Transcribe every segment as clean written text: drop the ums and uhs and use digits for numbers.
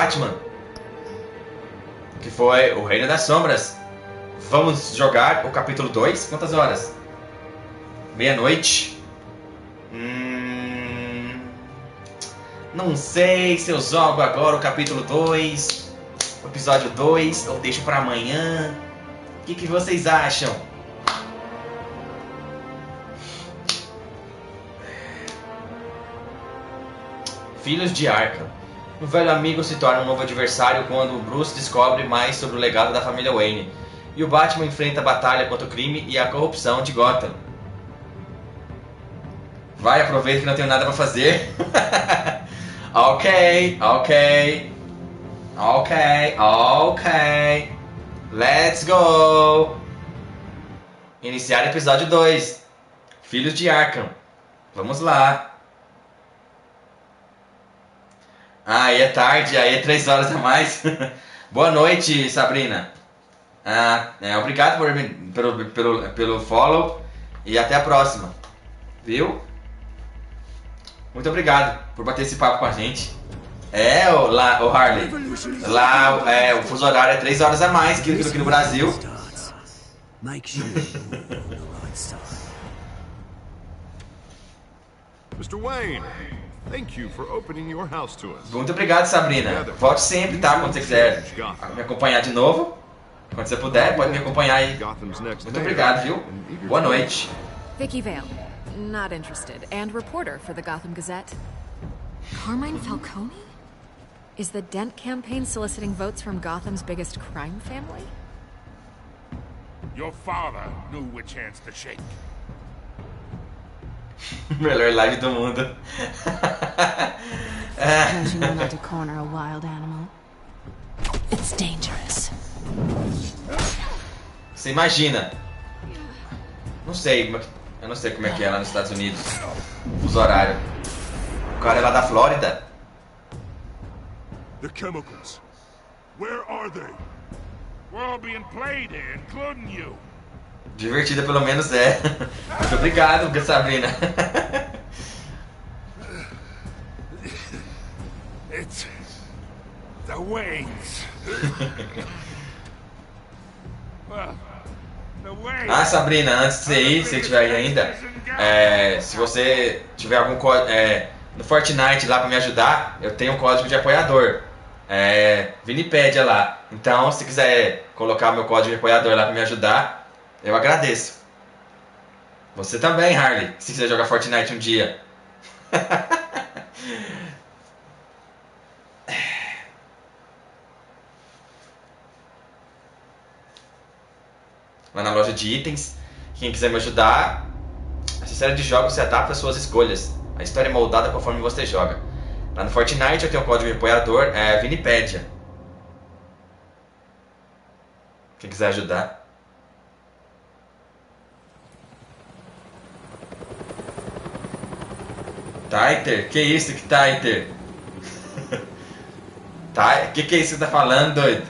Batman, que foi O Reino das Sombras. Vamos jogar o capítulo 2. Quantas horas? Meia-noite. Não sei se eu jogo agora o capítulo 2, o episódio 2, ou deixo pra amanhã. O que vocês acham? Filhos de Arkham. Um velho amigo se torna um novo adversário quando Bruce descobre mais sobre o legado da família Wayne. E o Batman enfrenta a batalha contra o crime e a corrupção de Gotham. Vai, aproveita que não tenho nada pra fazer. Ok. Let's go. Iniciar episódio 2. Filhos de Arkham. Vamos lá. Aí é tarde, aí é 3 horas a mais. Boa noite, Sabrina. Obrigado pelo follow. E até a próxima. Viu? Muito obrigado por bater esse papo com a gente. O Harley. Lá o fuso horário é 3 horas a mais que aqui no Brasil. Mr. Wayne, thank you for opening your house to us. Muito obrigado, Sabrina. Volte sempre, tá? Quando você quiser me acompanhar de novo. Quando você puder, pode me acompanhar aí. Muito obrigado, viu? Boa noite. Vicky Vale, not interested, and reporter for the Gotham Gazette. Carmine Falcone? Is the Dent campaign soliciting votes from Gotham's biggest crime family? Your father knew which hands to shake. Melhor live do mundo. Don't you know not to corner a wild animal? It's dangerous. Você imagina? Eu não sei como é que é lá nos Estados Unidos. Fuso horário. O cara é lá da Flórida. The chemicals. Where are they? We're all being played here, including you. Divertida pelo menos é. Muito obrigado, Sabrina. It's the Waynes. Well, the Waynes. Sabrina, antes de você ir, se você estiver aí ainda, se você tiver algum código no Fortnite lá pra me ajudar, eu tenho um código de apoiador. Vinipédia lá. Então, se quiser colocar meu código de apoiador lá pra me ajudar, eu agradeço. Você também, Harley, se quiser jogar Fortnite um dia. Lá na loja de itens. Quem quiser me ajudar, essa série de jogos se adapta às suas escolhas. A história é moldada conforme você joga. Lá no Fortnite eu tenho o código de apoiador, Vinipédia. Quem quiser ajudar. Taiter? Que isso, que Taiter? Que é isso que você tá falando, doido?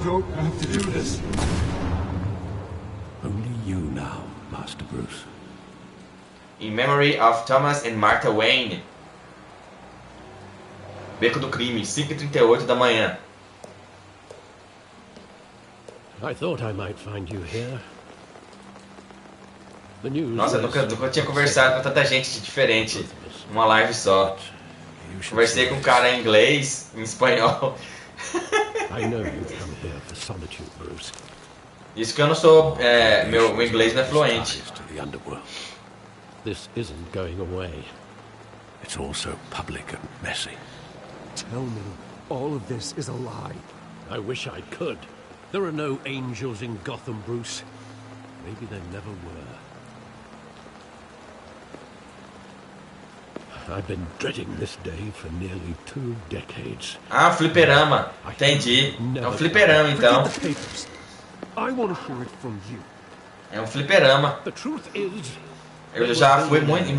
Don't have to do this. Only you now, Master Bruce. In memory of Thomas and Martha Wayne. Beco do Crime, 5h38 da manhã. I thought I might find you here. The news. Nossa, eu nunca tinha conversado com tanta gente diferente numa live só. Conversei com um cara em inglês, em espanhol. I know you come here for solitude, Bruce. Isso que eu não sou, meu inglês não é fluente. This isn't going away. It's all so public and messy. Tell me, all of this is a lie. I wish I could. There are no angels in Gotham, Bruce. Maybe there never were. I've been dreading this day for nearly 2 decades. Fliperama. Entendi. É um fliperama, então. I want to hear it from you. É um fliperama. The truth is, Eu já fui muito,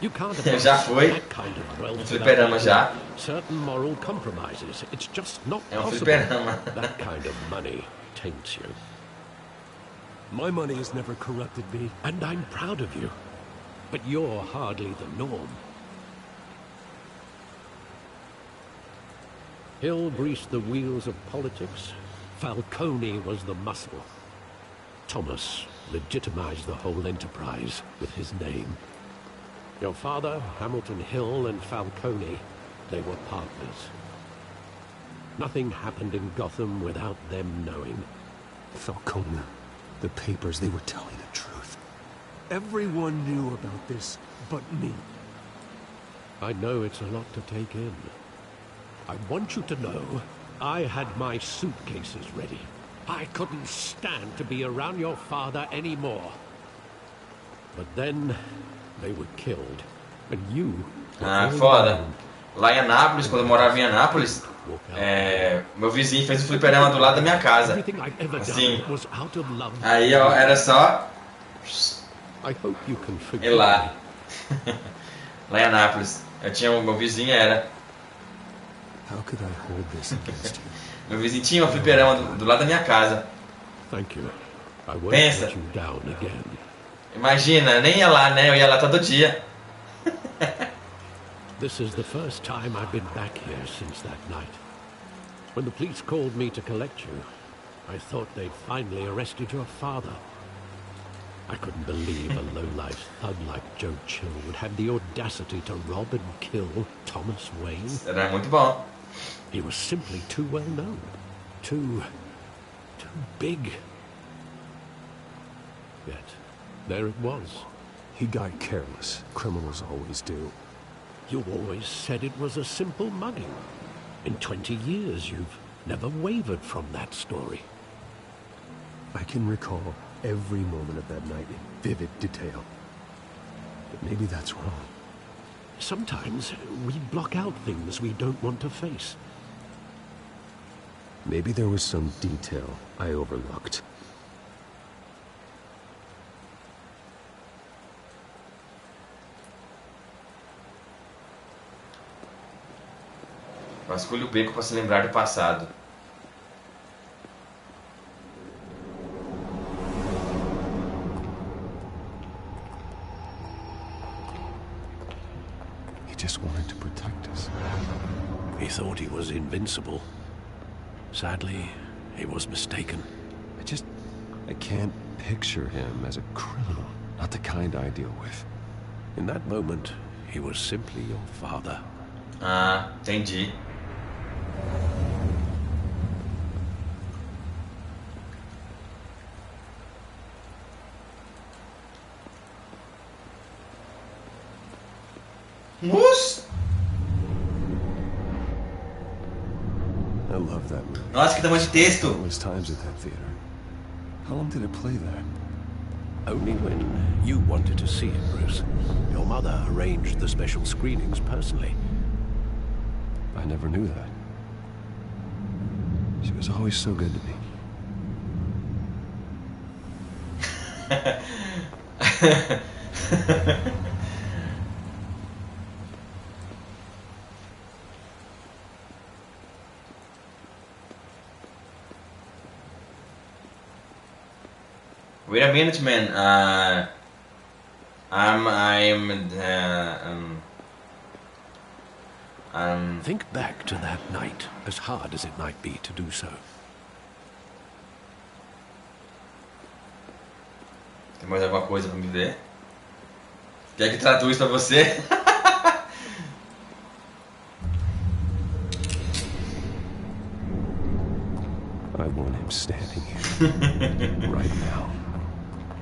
You can't Já amass foi. that kind of wealth Fliperama without já. making certain moral compromises. It's just not É um possible. fliperama. That kind of money taints you. My money has never corrupted me. And I'm proud of you. But you're hardly the norm. Hill greased the wheels of politics. Falcone was the muscle. Thomas legitimized the whole enterprise with his name. Your father, Hamilton Hill, and Falcone, they were partners. Nothing happened in Gotham without them knowing. Falcone, the papers, they were telling the truth. Everyone knew about this but me. I know it's a lot to take in. I want you to know, I had my suitcases ready. I couldn't stand to be around your father anymore. But then, they were killed. And you... Ah, foda. Lá em Anápolis, quando eu morava em Anápolis, meu vizinho fez um fliperama do lado da minha casa. Everything I'd ever Assim. done was out of love. Aí ó, era só I hope you can ir forgive lá. me. Lá em Anápolis. Eu tinha meu vizinho era. How could I hold this against you? Meu vizinho tinha um fliperama do lado da minha casa. Thank you. I won't Pensa. let you down again. Imagina, eu nem ia lá, né? Eu ia lá todo dia. This is the first time I've been back here since that night. When the police called me to collect you, I thought they'd finally arrested your father. I couldn't believe a low-life thug like Joe Chill would have the audacity to rob and kill Thomas Wayne. Era muito bom. He was simply too well known. Too big. Yet, there it was. He got careless. Criminals always do. You always said it was a simple mugging. In 20 years, you've never wavered from that story. I can recall every moment of that night in vivid detail. But maybe that's wrong. Sometimes we block out things we don't want to face. Maybe there was some detail I overlooked. Vasculhe o beco para se lembrar do passado. He just wanted to protect us. He thought he was invincible. Sadly, he was mistaken. I can't picture him as a criminal. Not the kind I deal with. In that moment, he was simply your father. Ah, entendi. Nossa! I love that movie. Nossa, que tamanho de texto! Countless times at that theater. How long did it play there? Only when you wanted to see it, Bruce. Your mother arranged the special screenings personally. I never knew that. She was always so good to me. Wait a minute, man. Think back to that night, as hard as it might be to do so. Tem mais alguma coisa pra me ver? Quer que traduz pra você? I want him standing here right now.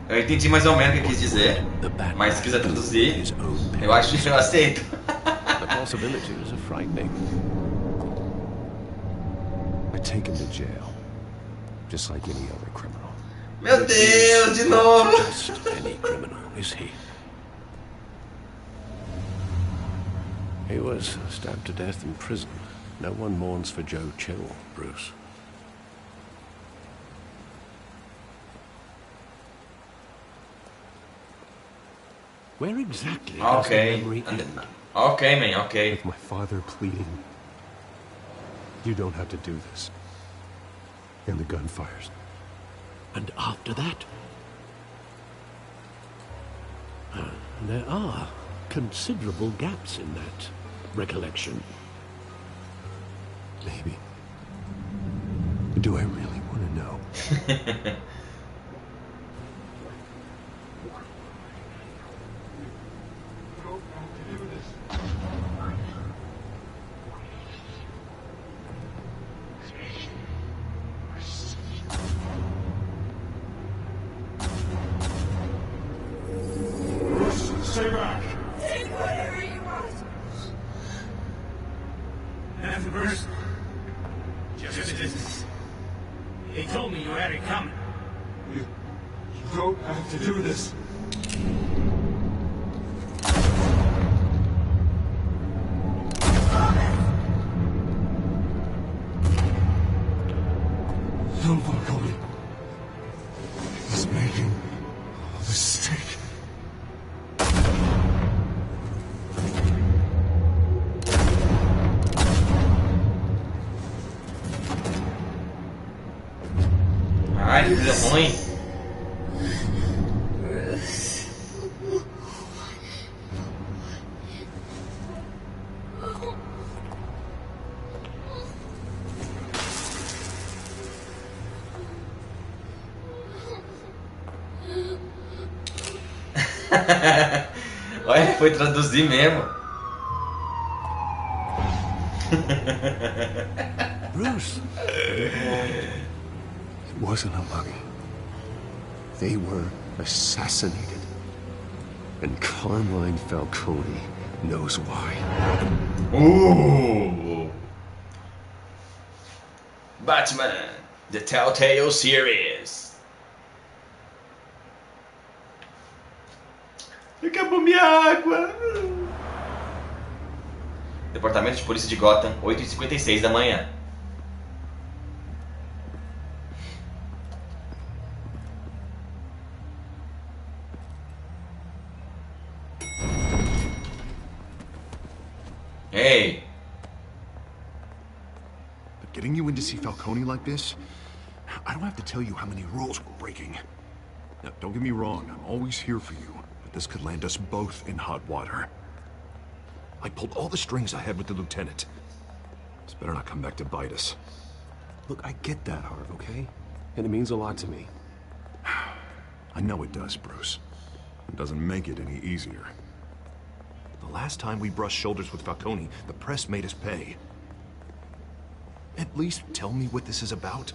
Eu entendi mais ou menos o que quis dizer, mas se quiser traduzir, eu acho que eu aceito. The possibilities are frightening. I take him to jail, just like any other criminal. Meu Deus, de novo! Just any criminal, is he? He was stabbed to death in prison. No one mourns for Joe Chill, Bruce. Where exactly does the Okay. memory end? Okay, man, okay. With my father pleading, you don't have to do this. And the gun fires. And after that? There are considerable gaps in that recollection. Maybe. Do I really want to know? Stay back. Take whatever you want. Nothing, Bruce. Just business. He told me you had it coming. You don't have to do this. Don't fuck on me. He's making a mistake. Ai, que coisa ruim. Olha, foi traduzir mesmo. Bruce! It wasn't a muggy. They were assassinated. And Carmine Falcone knows why. Ooh. Batman, the Telltale series. Acabou minha água. Departamento de Polícia de Gotham, 8h56 da manhã. Hey. But getting you in to see Falcone like this, I don't have to tell you how many rules we're breaking. Now, don't get me wrong, I'm always here for you, but this could land us both in hot water. I pulled all the strings I had with the lieutenant. This better not come back to bite us. Look, I get that, Harv, okay? And it means a lot to me. I know it does, Bruce. It doesn't make it any easier. The last time we brushed shoulders with Falcone, the press made us pay. At least tell me what this is about.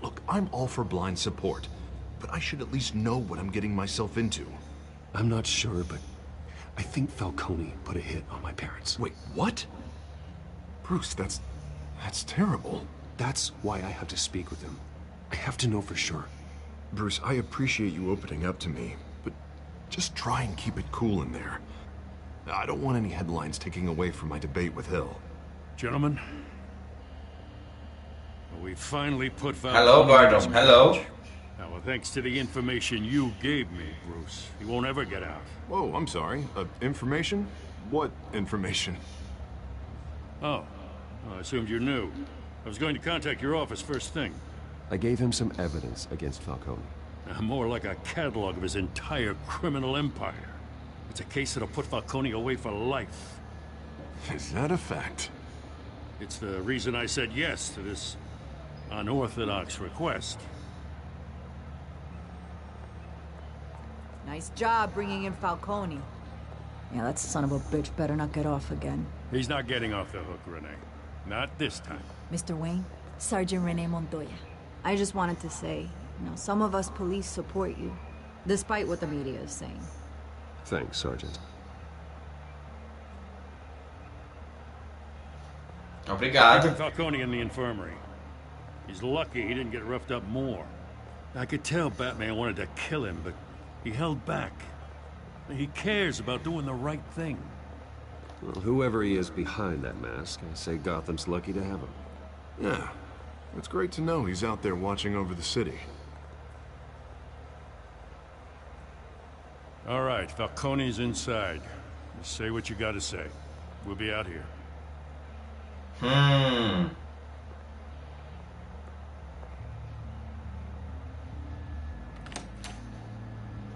Look, I'm all for blind support, but I should at least know what I'm getting myself into. I'm not sure, but I think Falcone put a hit on my parents. Wait, what? Bruce, that's terrible. That's why I have to speak with him. I have to know for sure. Bruce, I appreciate you opening up to me, but just try and keep it cool in there. I don't want any headlines taking away from my debate with Hill. Gentlemen, we finally put Hello, Gordon. Hello. Now, thanks to the information you gave me, Bruce, he won't ever get out. Whoa, I'm sorry. Information? What information? Oh, I assumed you knew. I was going to contact your office first thing. I gave him some evidence against Falcone. More like a catalog of his entire criminal empire. It's a case that'll put Falcone away for life. Is that a fact? It's the reason I said yes to this unorthodox request. Nice job bringing in Falcone. Yeah, that son of a bitch better not get off again. He's not getting off the hook, Renee. Not this time. Mr. Wayne, Sergeant Renee Montoya. I just wanted to say, some of us police support you, despite what the media is saying. Thanks, Sergeant. Obrigado. Keeping Falcone in the infirmary. He's lucky he didn't get roughed up more. I could tell Batman wanted to kill him, but he held back. He cares about doing the right thing. Well, whoever he is behind that mask, I say Gotham's lucky to have him. Yeah. It's great to know he's out there watching over the city. All right, Falcone's inside. Just say what you gotta say. We'll be out here.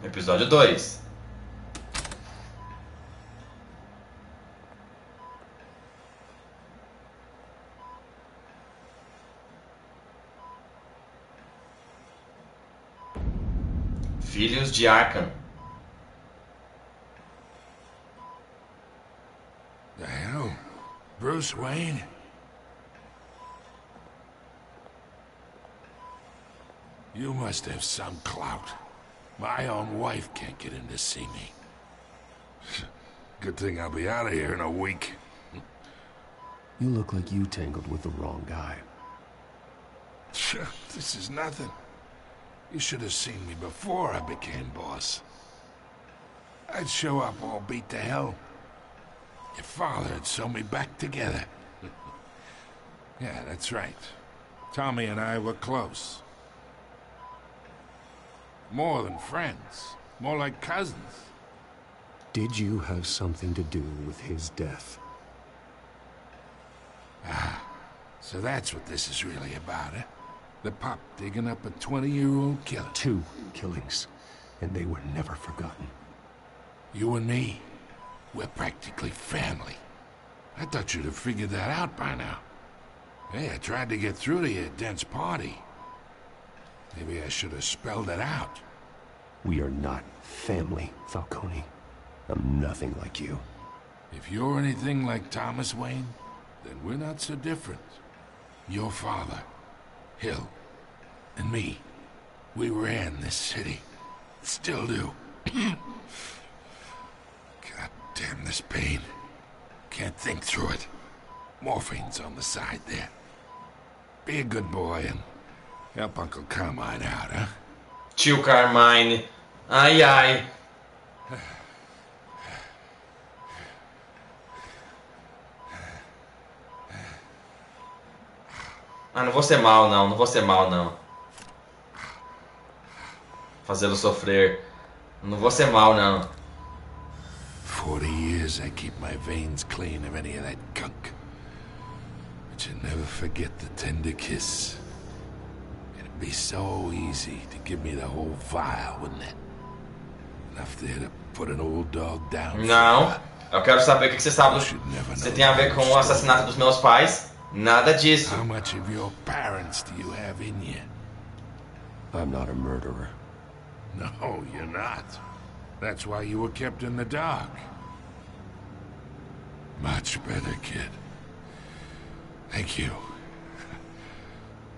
Episódio 2. Filhos de Arkham. The hell? Bruce Wayne? You must have some clout. My own wife can't get in to see me. Good thing I'll be out of here in a week. You look like you tangled with the wrong guy. This is nothing. You should have seen me before I became boss. I'd show up all beat to hell. Your father had sew me back together. Yeah, that's right. Tommy and I were close. More than friends. More like cousins. Did you have something to do with his death? Ah, so that's what this is really about, eh? The pup digging up a 20-year-old killer. 2 killings, and they were never forgotten. You and me, we're practically family. I thought you'd have figured that out by now. Hey, I tried to get through to you at Dent's party. Maybe I should have spelled it out. We are not family, Falcone. I'm nothing like you. If you're anything like Thomas Wayne, then we're not so different. Your father, Hill, and me, we ran this city. Still do. God damn this pain. Can't think through it. Morphine's on the side there. Be a good boy and help Uncle Carmine out, huh? Tio Carmine. Ai, ai. Ah, não vou ser mal, não. Não vou ser mal, não. Fazê-lo sofrer. Não vou ser mal, não. 40 years I keep my veins clean of any of that gunk. But you never forget the tender kiss. It'd be so easy to give me the whole vial, wouldn't it? Enough there to put an old dog down. Não. Eu quero saber o que você sabe. Você tem a ver com o assassinato dos meus pais? Nada disso. How much of your parents do you have in you? I'm not a murderer. No, you're not. That's why you were kept in the dark. Much better, kid. Thank you.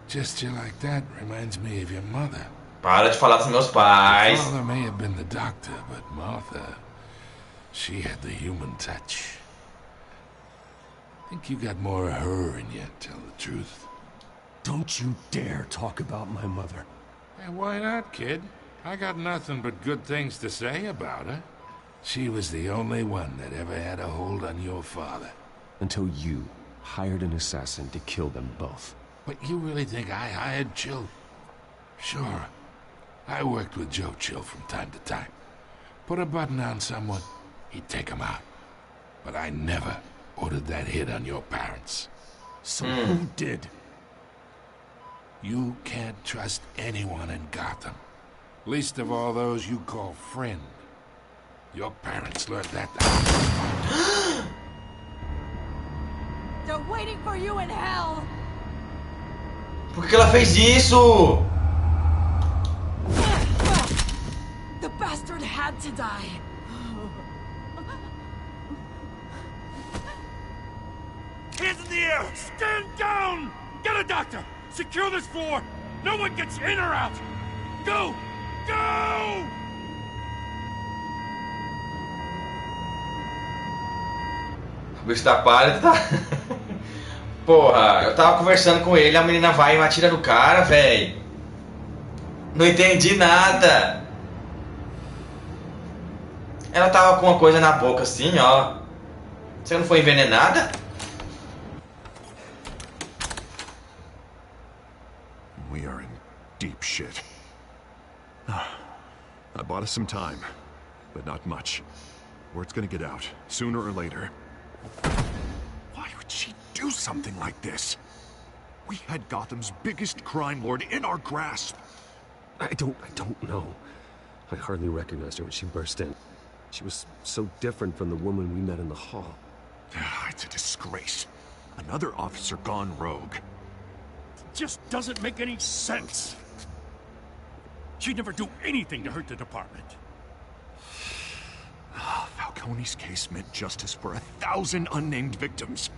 Gesture like that reminds me of your mother. Para de falar dos meus pais. Your father may have been the doctor, but Martha, she had the human touch. I think you got more of her in you, tell the truth. Don't you dare talk about my mother. Hey, why not, kid? I got nothing but good things to say about her. She was the only one that ever had a hold on your father. Until you hired an assassin to kill them both. But you really think I hired Chill? Sure. I worked with Joe Chill from time to time. Put a button on someone, he'd take him out. But I never ordered that hit on your parents. So who did? You can't trust anyone in Gotham. Least of all those you call friend. Your parents learned that. They're waiting for you in hell. Por que ela fez isso? The bastard had to die. Hands in the air! Stand down! Get a doctor! Secure this floor! No one gets in or out! Go! Go! O bicho tá pálido, tá? Porra, eu tava conversando com ele, a menina vai e me atira no cara, véi. Não entendi nada. Ela tava com uma coisa na boca assim, ó. Você não foi envenenada? We are in deep shit. I bought us some time. but not much. Word's gonna get out, sooner or later. Why would she do something like this? We had Gotham's biggest crime lord in our grasp. I don't know. I hardly recognized her when she burst in. She was so different from the woman we met in the hall. It's a disgrace. Another officer gone rogue. Just doesn't make any sense. She'd never do anything to hurt the department. Falcone's case meant justice for 1,000 unnamed victims.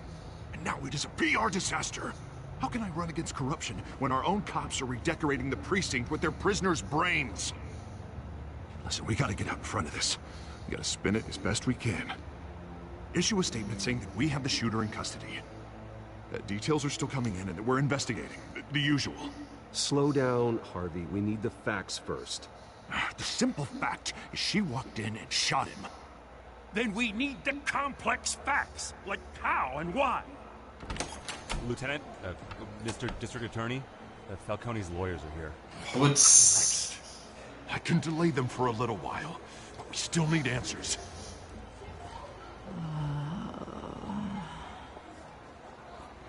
And now it is a PR disaster. How can I run against corruption when our own cops are redecorating the precinct with their prisoners' brains? Listen, we gotta get out in front of this. We gotta spin it as best we can. Issue a statement saying that we have the shooter in custody. Details are still coming in and that we're investigating. The usual. Slow down, Harvey. We need the facts first. The simple fact is she walked in and shot him. Then we need the complex facts, like how and why. Lieutenant, Mr. District Attorney, Falcone's lawyers are here. Putz. I can delay them for a little while, but we still need answers.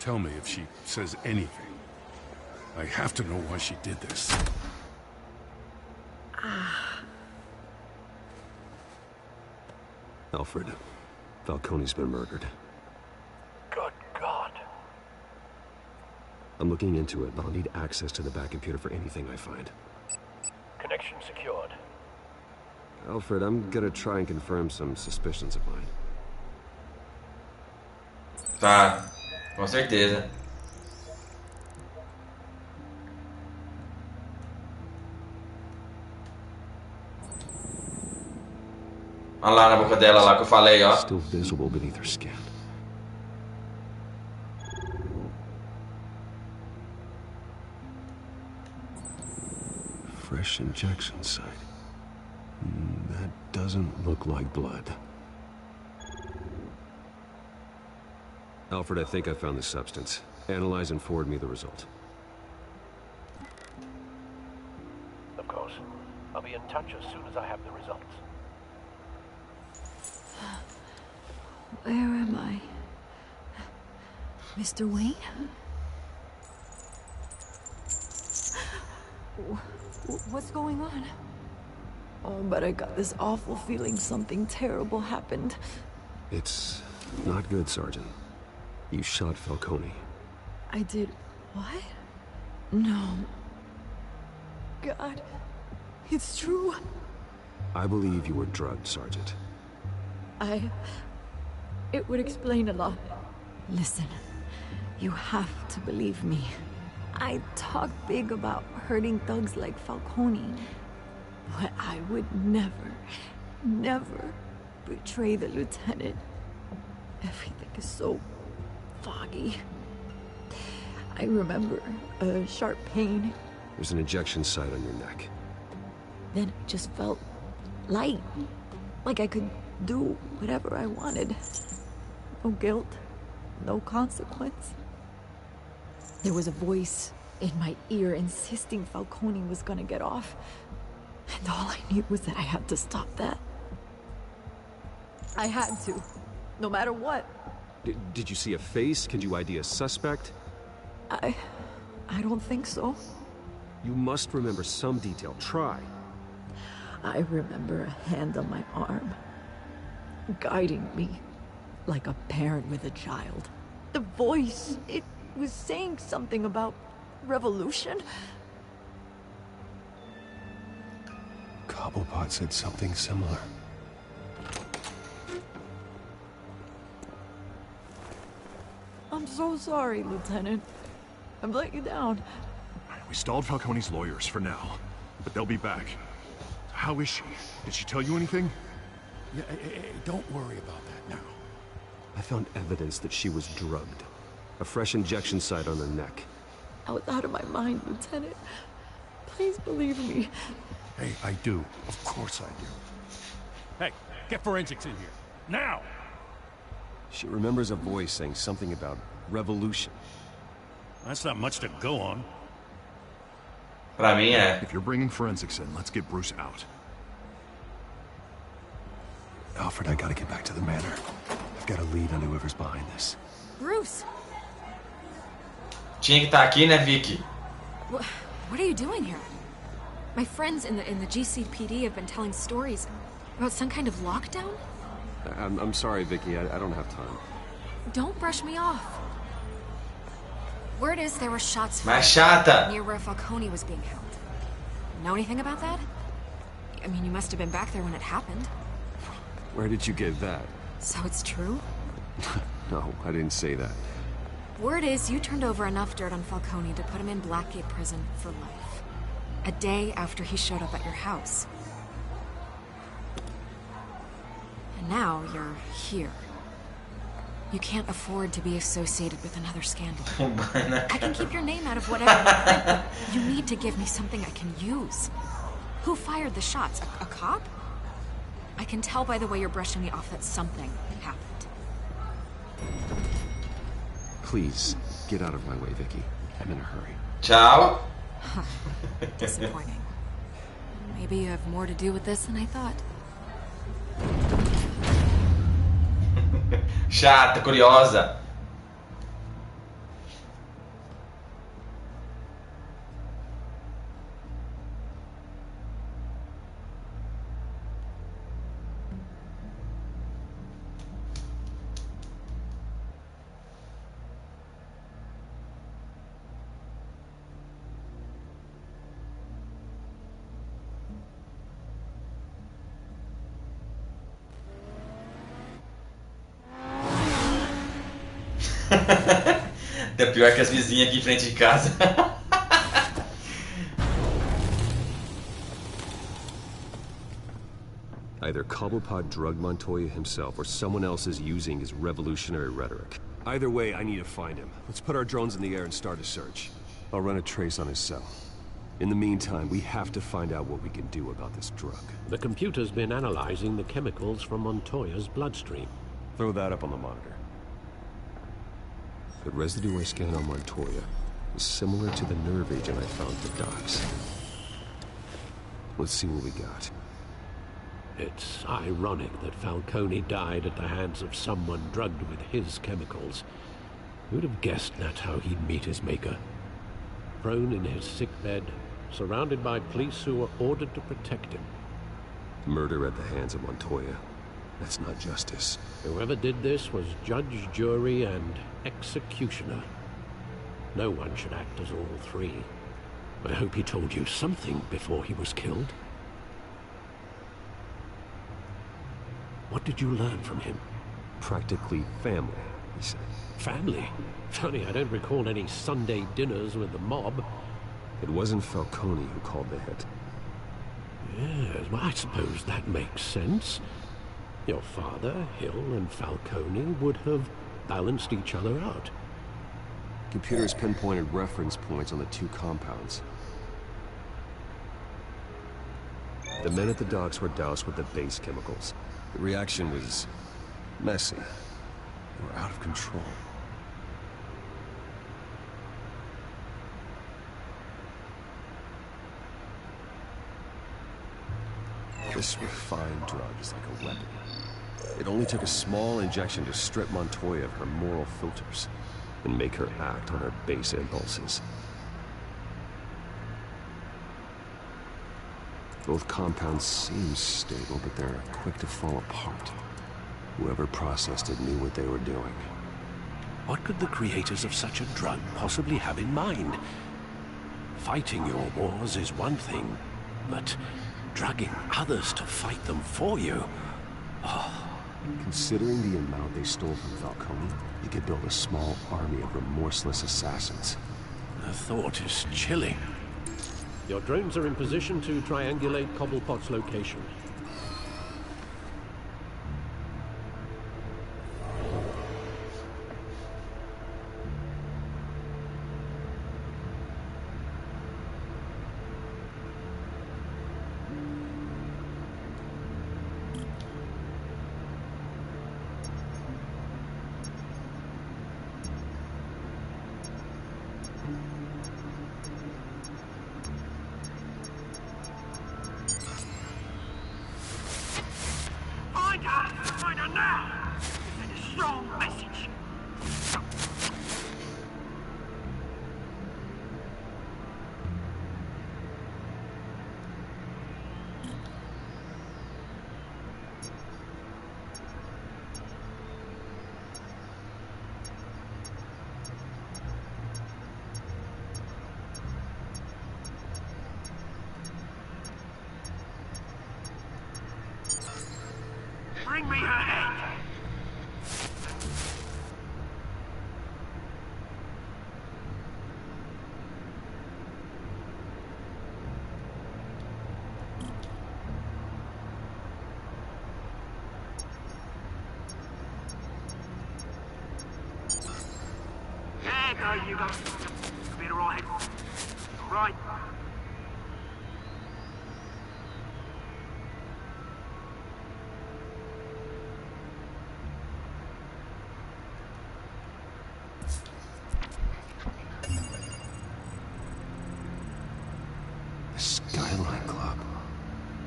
Tell me if she says anything. I have to know why she did this. Alfred, Falcone's been murdered. Good God. I'm looking into it, but I'll need access to the back computer for anything I find. Connection secured. Alfred, I'm gonna try and confirm some suspicions of mine. Tá, com certeza. Olha lá na boca dela lá que eu falei, ó. Still visible beneath her skin. Fresh injection site. That doesn't look like blood. Alfred, I think I found the substance. Analyze and forward me the result. Of course. I'll be in touch as soon as I have the results. Where am I? Mr. Wayne? What's going on? Oh, but I got this awful feeling something terrible happened. It's not good, Sergeant. You shot Falcone. I did what? No. God, it's true. I believe you were drugged, Sergeant. It would explain a lot. Listen, you have to believe me. I talk big about hurting thugs like Falcone, but I would never betray the lieutenant. Everything is so foggy. I remember a sharp pain. There's an injection site on your neck. Then I just felt light, like I could do whatever I wanted. No guilt, no consequence. There was a voice in my ear insisting Falcone was gonna get off. And all I knew was that I had to stop that. I had to, no matter what. Did you see a face? Could you ID a suspect? I don't think so. You must remember some detail. Try. I remember a hand on my arm, guiding me like a parent with a child. The voice, it was saying something about revolution. Cobblepot said something similar. I'm so sorry, Lieutenant. I've let you down. We stalled Falcone's lawyers for now, but they'll be back. How is she? Did she tell you anything? Yeah, don't worry about that now. I found evidence that she was drugged. A fresh injection site on her neck. I was out of my mind, Lieutenant. Please believe me. Hey, I do. Of course I do. Hey, get forensics in here. Now! She remembers a voice saying something about revolution. That's not much to go on. Pra mim é. If you're bringing forensics in, let's get Bruce out. Alfred, I gotta get back to the manor. I've got a lead on whoever's behind this. Bruce! Tinha que estar aqui, né, Vicky? What are you doing here? My friends in the GCPD have been telling stories about some kind of lockdown? I'm sorry, Vicky. I don't have time. Don't brush me off. Word is there were shots Mais fired chata. near where Falcone was being held. Know anything about that? I mean, you must have been back there when it happened. Where did you get that? So it's true? No, I didn't say that. Word is you turned over enough dirt on Falcone to put him in Blackgate Prison for life. A day after he showed up at your house. And now you're here. You can't afford to be associated with another scandal. I can keep your name out of whatever, but you need to give me something I can use. Who fired the shots? A cop? I can tell by the way you're brushing me off that something happened. Please, get out of my way, Vicky. I'm in a hurry. Tchau. Disappointing. Maybe you have more to do with this than I thought. Chata, curiosa. É pior que as vizinhas aqui em frente de casa. Either Cobblepot drugged Montoya himself, or someone else is using his revolutionary rhetoric. Either way, I need to find him. Let's put our drones in the air and start a search. I'll run a trace on his cell. In the meantime, we have to find out what we can do about this drug. The computer's been analyzing the chemicals from Montoya's bloodstream. Throw that up on the monitor. The residue I scanned on Montoya is similar to the nerve agent I found at the docks. Let's see what we got. It's ironic that Falcone died at the hands of someone drugged with his chemicals. Who'd have guessed that's how he'd meet his maker? Prone in his sickbed, surrounded by police who were ordered to protect him. Murder at the hands of Montoya. That's not justice. Whoever did this was judge, jury, and executioner. No one should act as all three. I hope he told you something before he was killed. What did you learn from him? Practically family, he said. Family? Funny, I don't recall any Sunday dinners with the mob. It wasn't Falcone who called the hit. Yes, well, I suppose that makes sense. Your father, Hill, and Falcone would have balanced each other out. Computers pinpointed reference points on the two compounds. The men at the docks were doused with the base chemicals. The reaction was messy. They were out of control. This refined drug is like a weapon. It only took a small injection to strip Montoya of her moral filters and make her act on her base impulses. Both compounds seem stable, but they're quick to fall apart. Whoever processed it knew what they were doing. What could the creators of such a drug possibly have in mind? Fighting your wars is one thing, but drugging others to fight them for you? Oh. Considering the amount they stole from Falcone, you could build a small army of remorseless assassins. The thought is chilling. Your drones are in position to triangulate Cobblepot's location. There you go. Be alright. Right. The Skyline Club.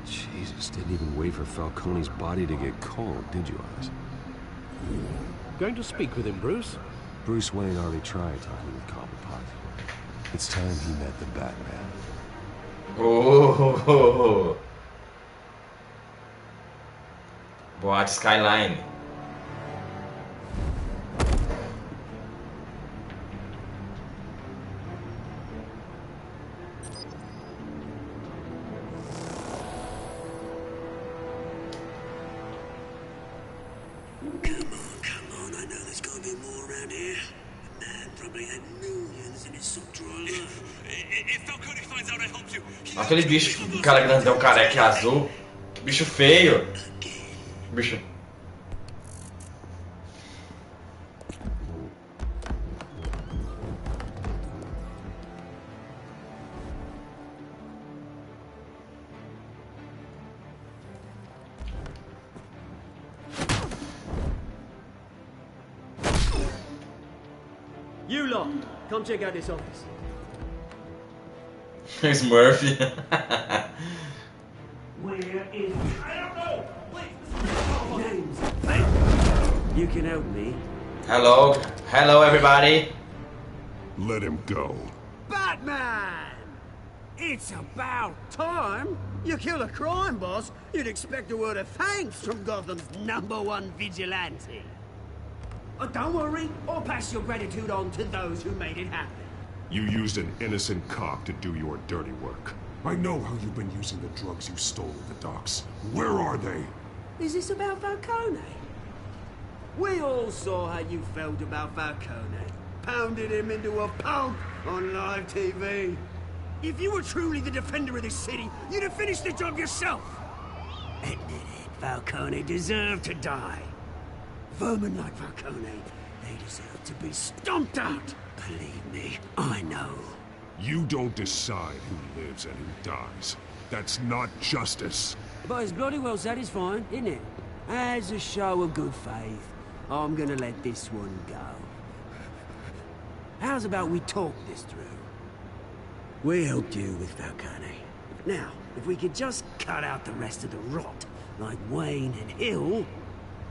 Jesus, didn't even wait for Falcone's body to get cold, did you, Oz? Going to speak with him, Bruce? Bruce Wayne already tried talking with Cobblepot. It's time he met the Batman. Oh, boate Skyline. Aquele bicho, cara grandão, careca e azul. Bicho feio. Bicho. You lot, come check out this office. It's Murphy. Where is... I don't know! Wait! Names. Hey, you can help me. Hello. Hello, everybody. Let him go. Batman! It's about time. You kill a crime boss, you'd expect a word of thanks from Gotham's #1 vigilante. Oh, don't worry, I'll pass your gratitude on to those who made it happen. You used an innocent cop to do your dirty work. I know how you've been using the drugs you stole at the docks. Where are they? Is this about Falcone? We all saw how you felt about Falcone. Pounded him into a pulp on live TV. If you were truly the defender of this city, you'd have finished the job yourself. Admit it, Falcone deserved to die. Vermin like Falcone, they deserve to be stomped out. Believe me, I know. You don't decide who lives and who dies. That's not justice. But it's bloody well satisfying, isn't it? As a show of good faith, I'm gonna let this one go. How's about we talk this through? We helped you with Falcone. Now, if we could just cut out the rest of the rot, like Wayne and Hill,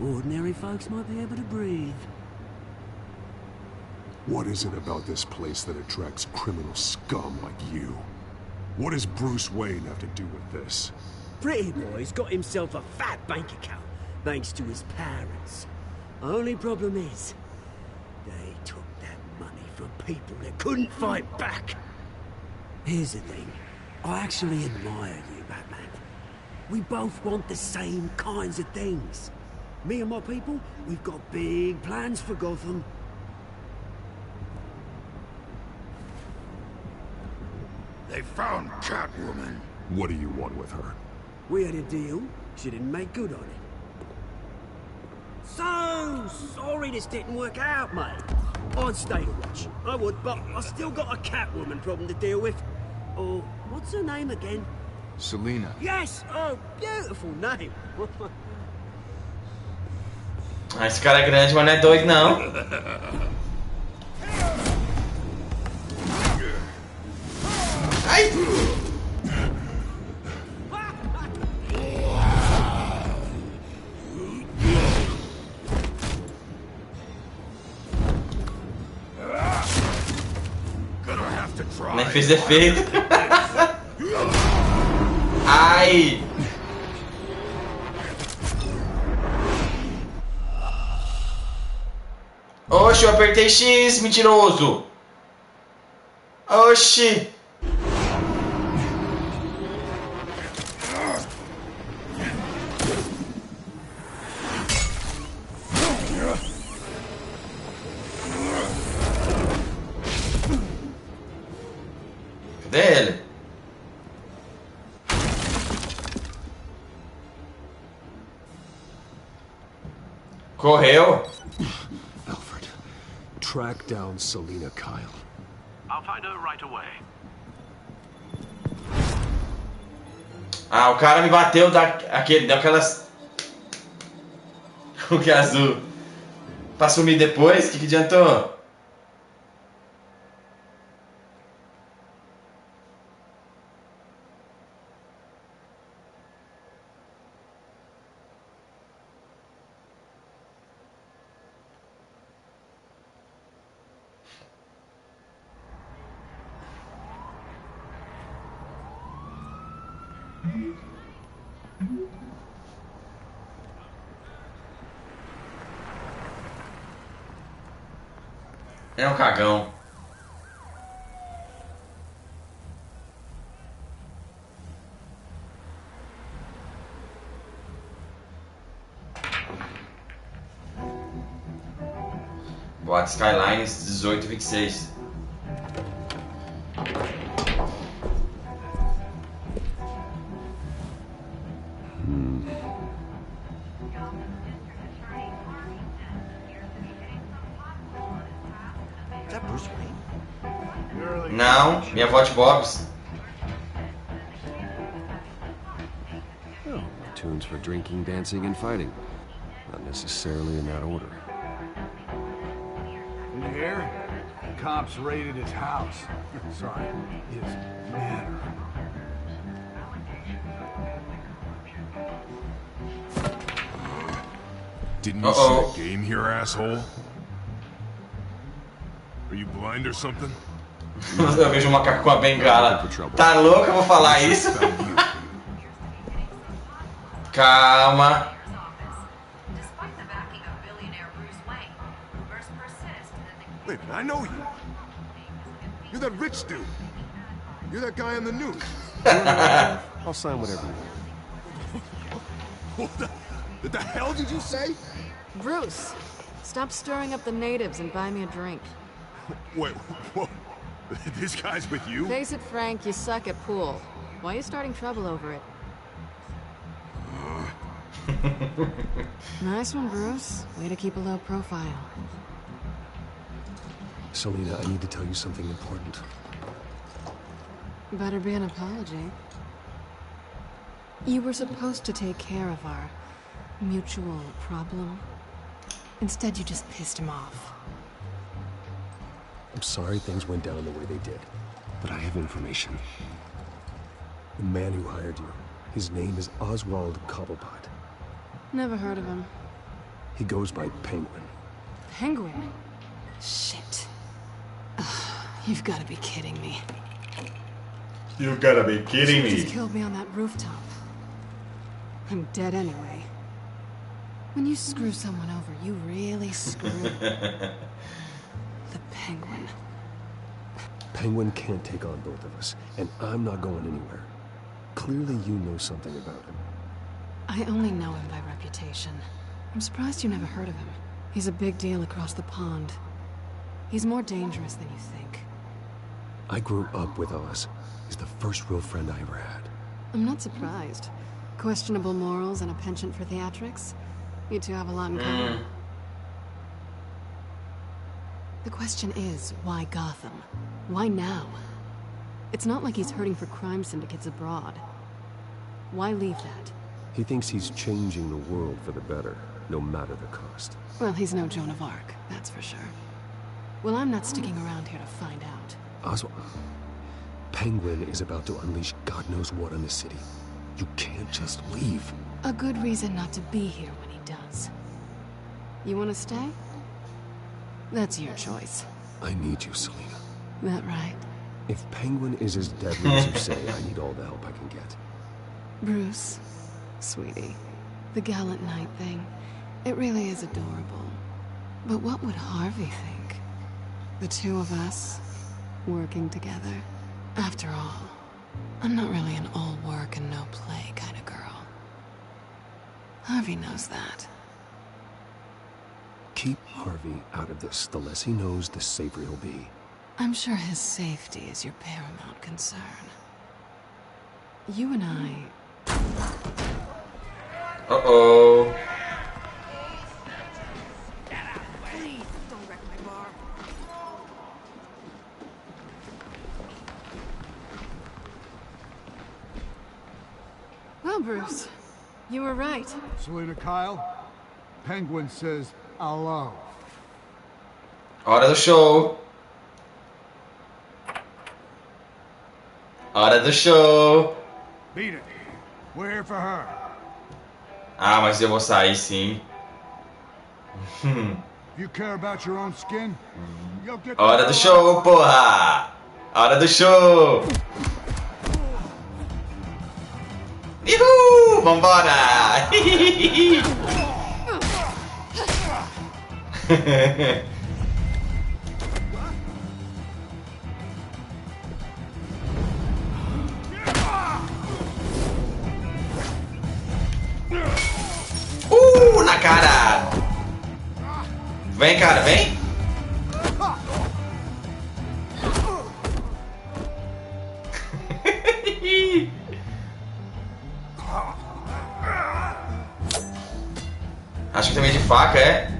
ordinary folks might be able to breathe. What is it about this place that attracts criminal scum like you? What does Bruce Wayne have to do with this? Pretty Boy's got himself a fat bank account, thanks to his parents. Only problem is, they took that money from people that couldn't fight back. Here's the thing, I actually admire you, Batman. We both want the same kinds of things. Me and my people, we've got big plans for Gotham. They found Catwoman. What do you want with her? We had a deal. She didn't make good on it. So sorry this didn't work out, mate. I'd stay to watch. I would, but I still got a Catwoman problem to deal with. Oh, what's her name again? Selina. Yes! Oh, beautiful name. Ah, esse cara é grande, mas não é doido, não. Ai! Nem fez efeito. Ai! Oxi, eu apertei X, mentiroso. Oxi. Dele. Correu. Alfred, track down Selina Kyle. I'll find her right away. Ah, o cara me bateu aquele, deu aquelas... O que é azul? Pra sumir depois? O que adiantou? É um cagão. Boate Skylines 1826. Não, minha avó de Bob's. Oh, tunes for drinking, dancing, and fighting. Not necessarily in that order. In here, the cops raided his house. Sorry, his manor. Didn't you see a game here, asshole? Are you blind or something? Eu vejo um macaco com a bengala. Tá louco? Eu vou falar isso? Calma. Wait, I know you. You're that rich dude. You're that guy on the news. I'll sign whatever you want. What the hell did you say? Bruce, stop stirring up the natives and buy me a drink. Wait, whoa. This guy's with you? Face it, Frank, you suck at pool. Why are you starting trouble over it? Nice one, Bruce. Way to keep a low profile. Selina, I need to tell you something important. Better be an apology. You were supposed to take care of our mutual problem. Instead, you just pissed him off. I'm sorry things went down the way they did, but I have information. The man who hired you, his name is Oswald Cobblepot. Never heard of him. He goes by Penguin. Penguin? Shit. Ugh, you've got to be kidding me. You've got to be kidding She me. just killed me on that rooftop. I'm dead anyway. When you screw someone over, you really screw the Penguin. Penguin can't take on both of us, and I'm not going anywhere. Clearly you know something about him. I only know him by reputation. I'm surprised you never heard of him. He's a big deal across the pond. He's more dangerous than you think. I grew up with Oz. He's the first real friend I ever had. I'm not surprised. Questionable morals and a penchant for theatrics. You two have a lot in common. The question is, why Gotham? Why now? It's not like he's hurting for crime syndicates abroad. Why leave that? He thinks he's changing the world for the better, no matter the cost. Well, he's no Joan of Arc, that's for sure. Well, I'm not sticking around here to find out. Oswald, Penguin is about to unleash God knows what on the city. You can't just leave. A good reason not to be here when he does. You want to stay? That's your choice. I need you, Selina. That right? If Penguin is as deadly as you say, I need all the help I can get. Bruce, sweetie, the gallant knight thing, it really is adorable. But what would Harvey think? The two of us, working together. After all, I'm not really an all work and no play kind of girl. Harvey knows that. Keep Harvey out of this. The less he knows, the safer he'll be. I'm sure his safety is your paramount concern. You and I... Uh-oh. Please, don't wreck my bar. Well, Bruce, you were right. Selena Kyle, Penguin says hello. Hora do show. Hora do show. Beat it. We're here for her. Ah, mas eu vou sair sim. You care about your own skin? You'll get Hora do show, porra! Hora do show! Uhul! Vambora! Na cara! Vem, cara, vem! Acho que também de faca, é?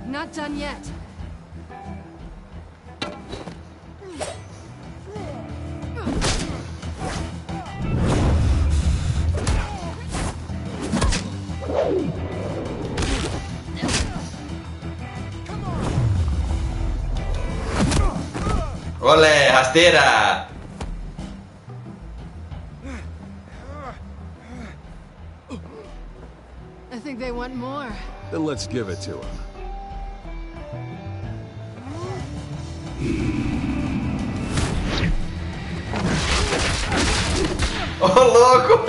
Not done yet. Olé, rasteira! I think they want more. Then let's give it to him. Ô, louco!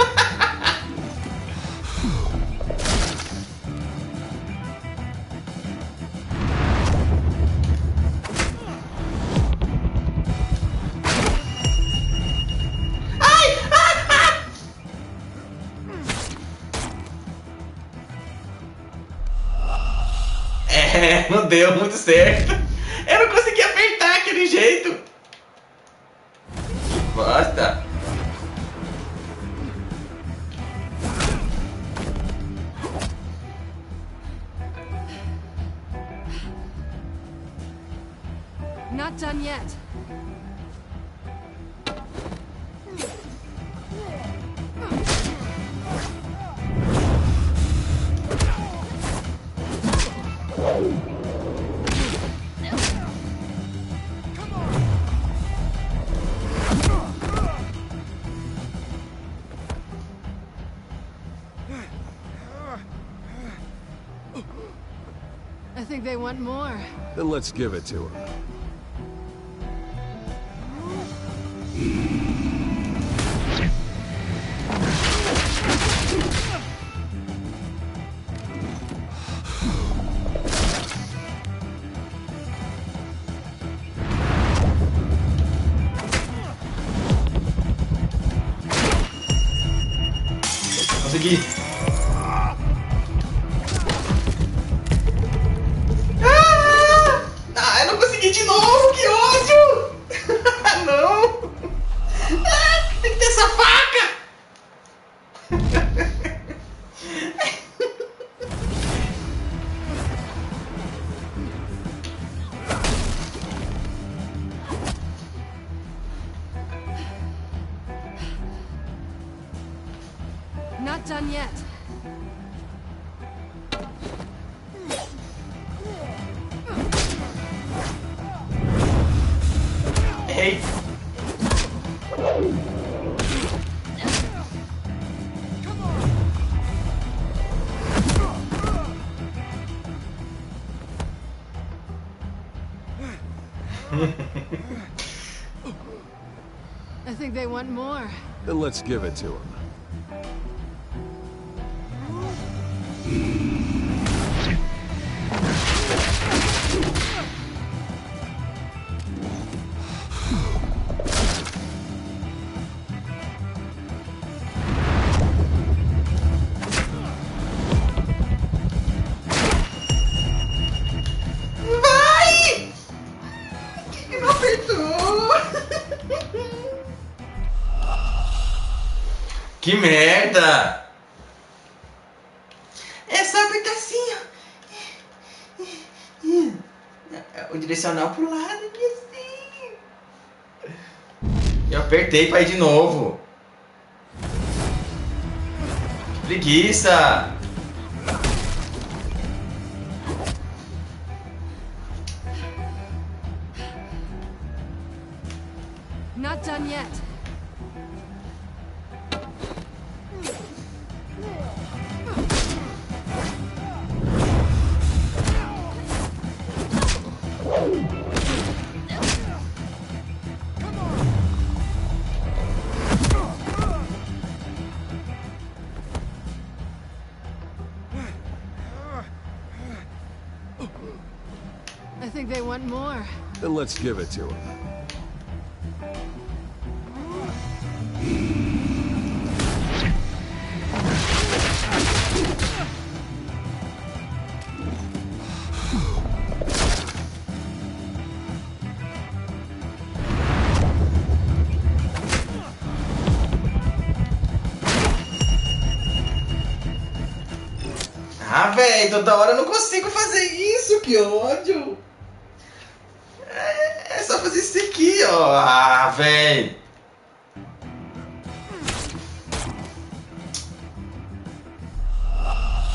É, não deu muito certo. Eu não consegui apertar aquele jeito. Basta. Not done yet. I think they want more. Then let's give it to him. Consegui. Ah, eu não consegui de novo, que ódio! Não! Ah, tem que ter essa faca! Not done yet. Hey. I think they want more. Then let's give it to him. Vai! Que não apertou? Que merda! É só apertar assim, ó. O direcional pro lado e assim. Eu apertei pra ir de novo. Que preguiça! Not done yet. I think they want more. Then let's give it to him. Ah, velho, toda hora eu não consigo fazer isso, que ódio. É só fazer isso aqui, ó. Ah, velho.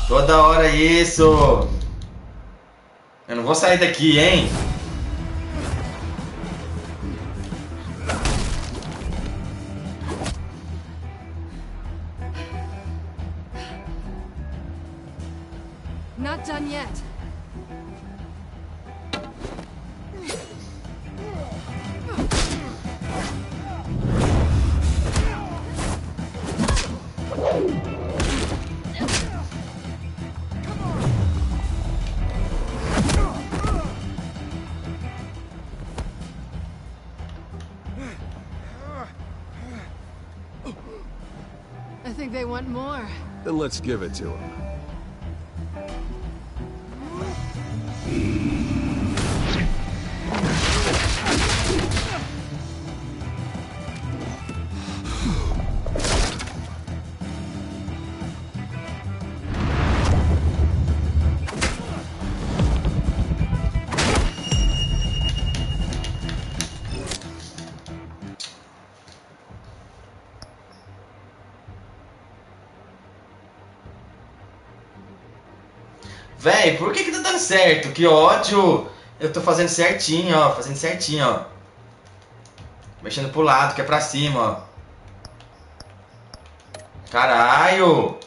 Toda hora isso. Eu não vou sair daqui, hein? Not done yet. I think they want more. Then let's give it to him. Véi, por que tá dando certo? Que ódio! Eu tô fazendo certinho, ó. Fazendo certinho, ó. Mexendo pro lado, que é pra cima, ó. Caralho!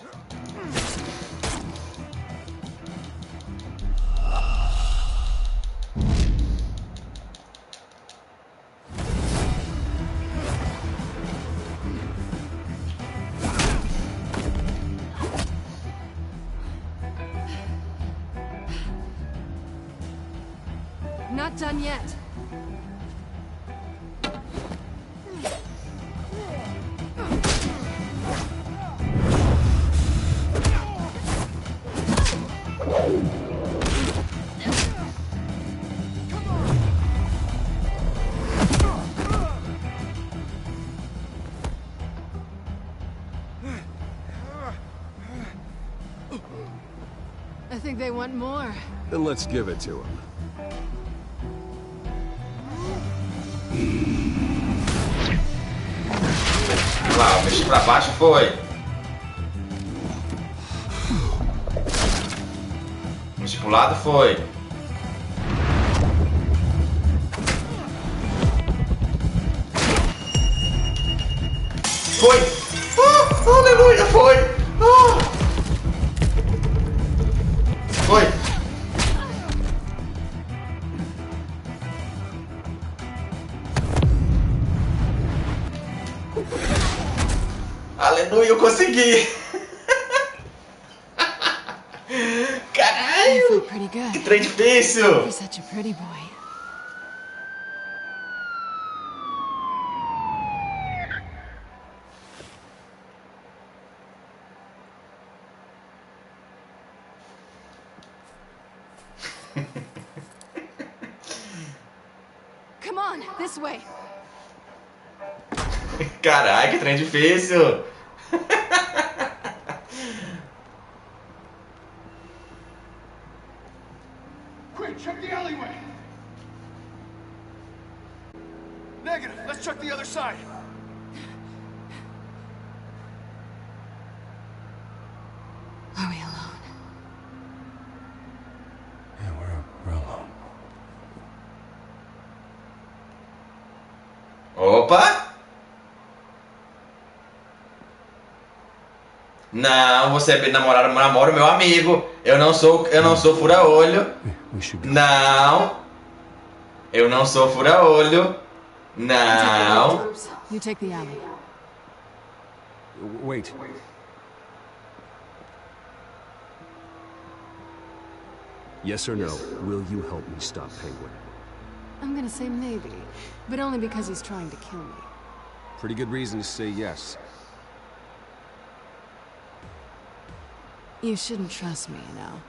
Not done yet. I think they want more. Then let's give it to him. Olha lá, mexi pra baixo, foi. Mexi pro lado, foi. Foi! Aleluia, foi! Foi! You feel pretty good. Que trem difícil! You're such a pretty boy. Come on, this way. Caralho, que trem difícil! Quick, check the alleyway. Negative. Let's check the other side. Are we alone? Yeah, we're alone. Opa! Não, você namora o meu amigo. Eu não sou fura-olho. Não. Eu não sou fura-olho. Não. You take the alley. Wait. Yes or no, will you help me stop Penguin? I'm gonna say maybe, but only because he's trying to kill me. Pretty good reason to say yes. You shouldn't trust me, you know.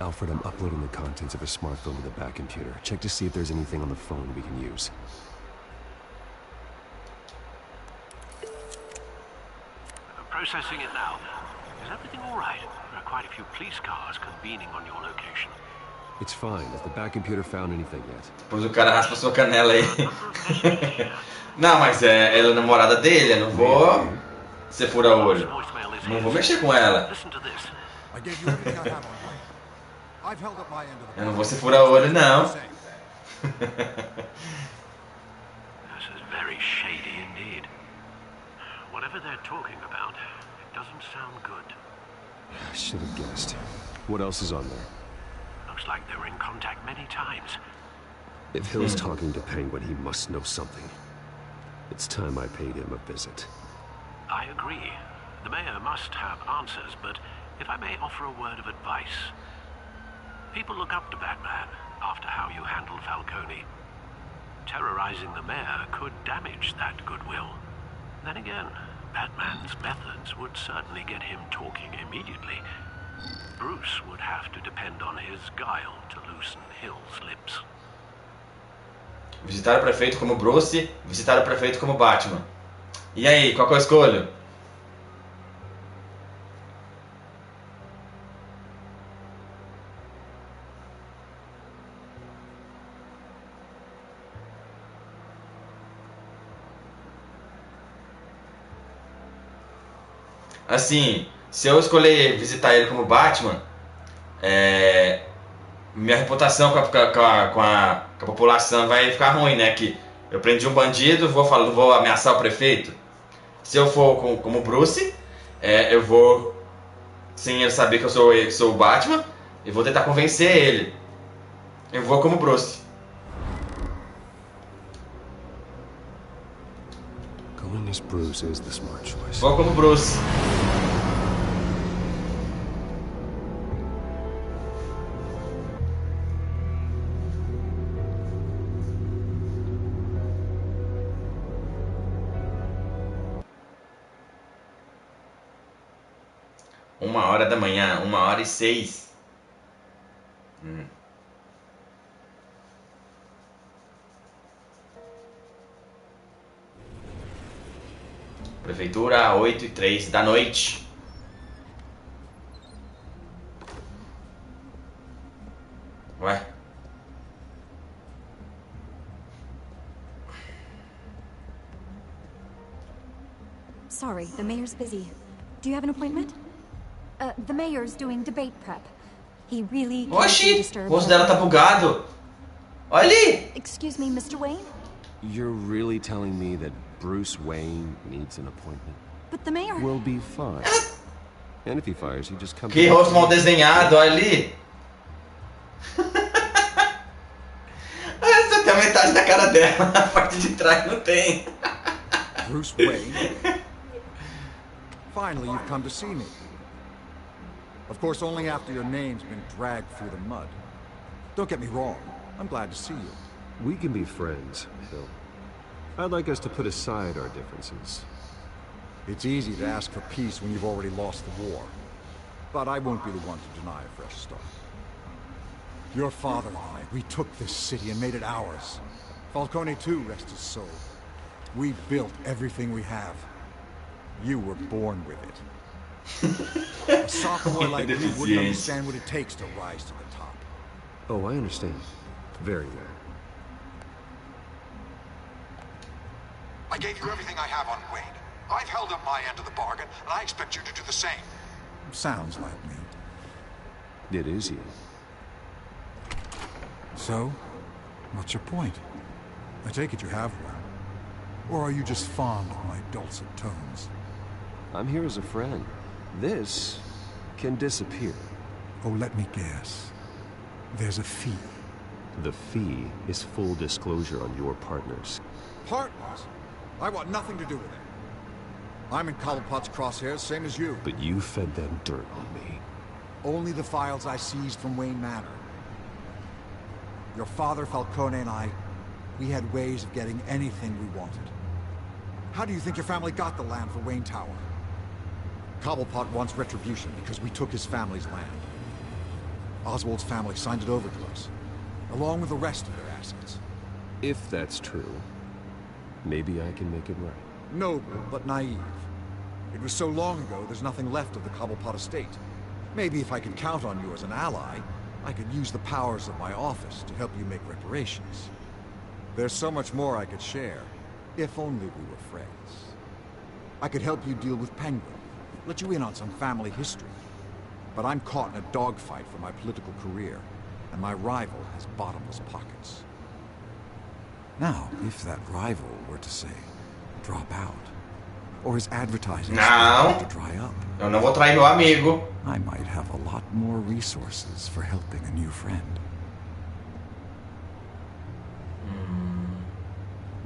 Alfred, I'm uploading the contents of a smartphone to the back computer. Check to see if there's anything on the phone we can use. Processing it now. Is everything all right? There are quite a few police cars convening on your location. It's fine. Has the back computer found anything yet? Pois o cara raspa sua canela aí. Não, mas ela é a namorada dele, eu não vou ser fura-olho. Não vou mexer com ela. Eu não vou ser fura-olho, não. This is very shady indeed. Whatever they're talking about, it doesn't sound good. I should have guessed. What else is on there? Looks like they were in contact many times. If Hill's talking to Penguin, he must know something. It's time I paid him a visit. I agree. The mayor must have answers, but if I may offer a word of advice. People look up to Batman after how you handled Falcone. Terrorizing the mayor could damage that goodwill. Then again, Batman's methods would certainly get him talking immediately. Bruce would have to depend on his guile to loosen Hill's lips. Visitar o prefeito como Bruce, visitar o prefeito como Batman. E aí, qual que eu escolho? Assim, se eu escolher visitar ele como Batman, minha reputação com a população vai ficar ruim, né? Que eu prendi um bandido, vou ameaçar o prefeito. Se eu for como Bruce, eu vou, sem ele saber que eu sou o Batman, e vou tentar convencer ele. Eu vou como Bruce. Going as Bruce is the smart choice. Vou como Bruce. Uma hora da manhã, 1h06. Prefeitura, 8h03 da noite. Ué? Sorry, the mayor's busy. Do you have an appointment? The mayor's doing debate prep. He really can't be Oxi! disturbed. O rosto dela tá bugado. Olha ali! Excuse me, Mr. Wayne? You're really telling me that Bruce Wayne needs an appointment? But the mayor... We'll be fine. And if he fires, you just come Que rosto mal desenhado, olha ali. Você também metade da cara dela, a parte de trás não tem. Bruce Wayne? Finally, you've come to see me. Of course, only after your name's been dragged through the mud. Don't get me wrong, I'm glad to see you. We can be friends, Hill. I'd like us to put aside our differences. It's easy to ask for peace when you've already lost the war. But I won't be the one to deny a fresh start. Your father and I, we took this city and made it ours. Falcone too, rest his soul. We built everything we have. You were born with it. A sophomore like you wouldn't understand what it takes to rise to the top. Oh, I understand. Very well. I gave you everything I have on Wade. I've held up my end of the bargain, and I expect you to do the same. Sounds like me. It is you. So, what's your point? I take it you have one. Or are you just fond of my dulcet tones? I'm here as a friend. This can disappear. Oh, let me guess. There's a fee. The fee is full disclosure on your partners. Partners? I want nothing to do with it. I'm in Cobblepot's crosshairs, same as you. But you fed them dirt on me. Only the files I seized from Wayne Manor. Your father, Falcone, and I, we had ways of getting anything we wanted. How do you think your family got the land for Wayne Tower? Cobblepot wants retribution because we took his family's land. Oswald's family signed it over to us, along with the rest of their assets. If that's true, maybe I can make it right. Noble, but naive. It was so long ago, there's nothing left of the Cobblepot estate. Maybe if I could count on you as an ally, I could use the powers of my office to help you make reparations. There's so much more I could share, if only we were friends. I could help you deal with Penguin, let you in on some family history. But I'm caught in a dogfight for my political career, and my rival has bottomless pockets. Now, if that rival were to say, drop out, or his advertising to dry up, eu não vou trair meu amigo. I might have a lot more resources for helping a new friend.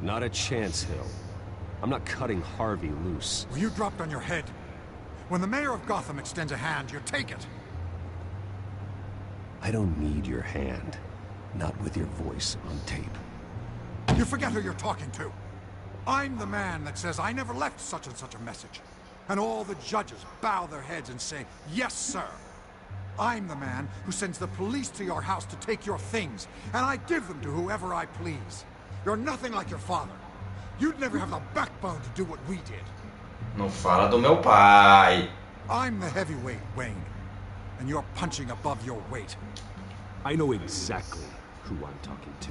Not a chance, Hill. I'm not cutting Harvey loose. Well, you dropped on your head. When the mayor of Gotham extends a hand, you take it. I don't need your hand. Not with your voice on tape. You forget who you're talking to. I'm the man that says I never left such and such a message. And all the judges bow their heads and say, yes, sir. I'm the man who sends the police to your house to take your things, and I give them to whoever I please. You're nothing like your father. You'd never have the backbone to do what we did. Não fala do meu pai. I'm the heavyweight, Wayne, and you're punching above your weight. I know exactly who I'm talking to.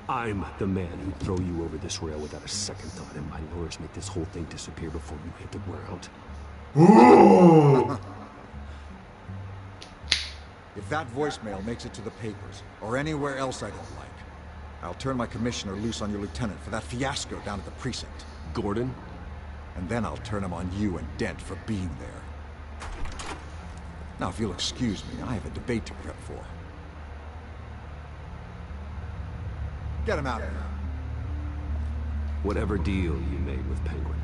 I'm the man who'd throw you over this rail without a second thought, and my lawyers make this whole thing disappear before you hit the ground. If that voicemail makes it to the papers, or anywhere else I don't like, I'll turn my commissioner loose on your lieutenant for that fiasco down at the precinct. Gordon? And then I'll turn him on you and Dent for being there. Now, if you'll excuse me, I have a debate to prep for. Get him out of here. Whatever deal you made with Penguin,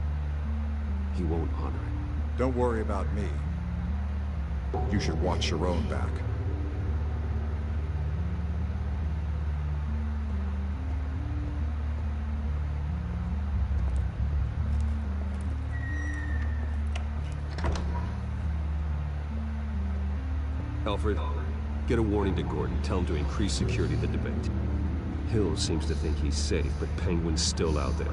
he won't honor it. Don't worry about me. You should watch your own back. Alfred, get a warning to Gordon. Tell him to increase security at the debate. Hill seems to think he's safe, but Penguin's still out there.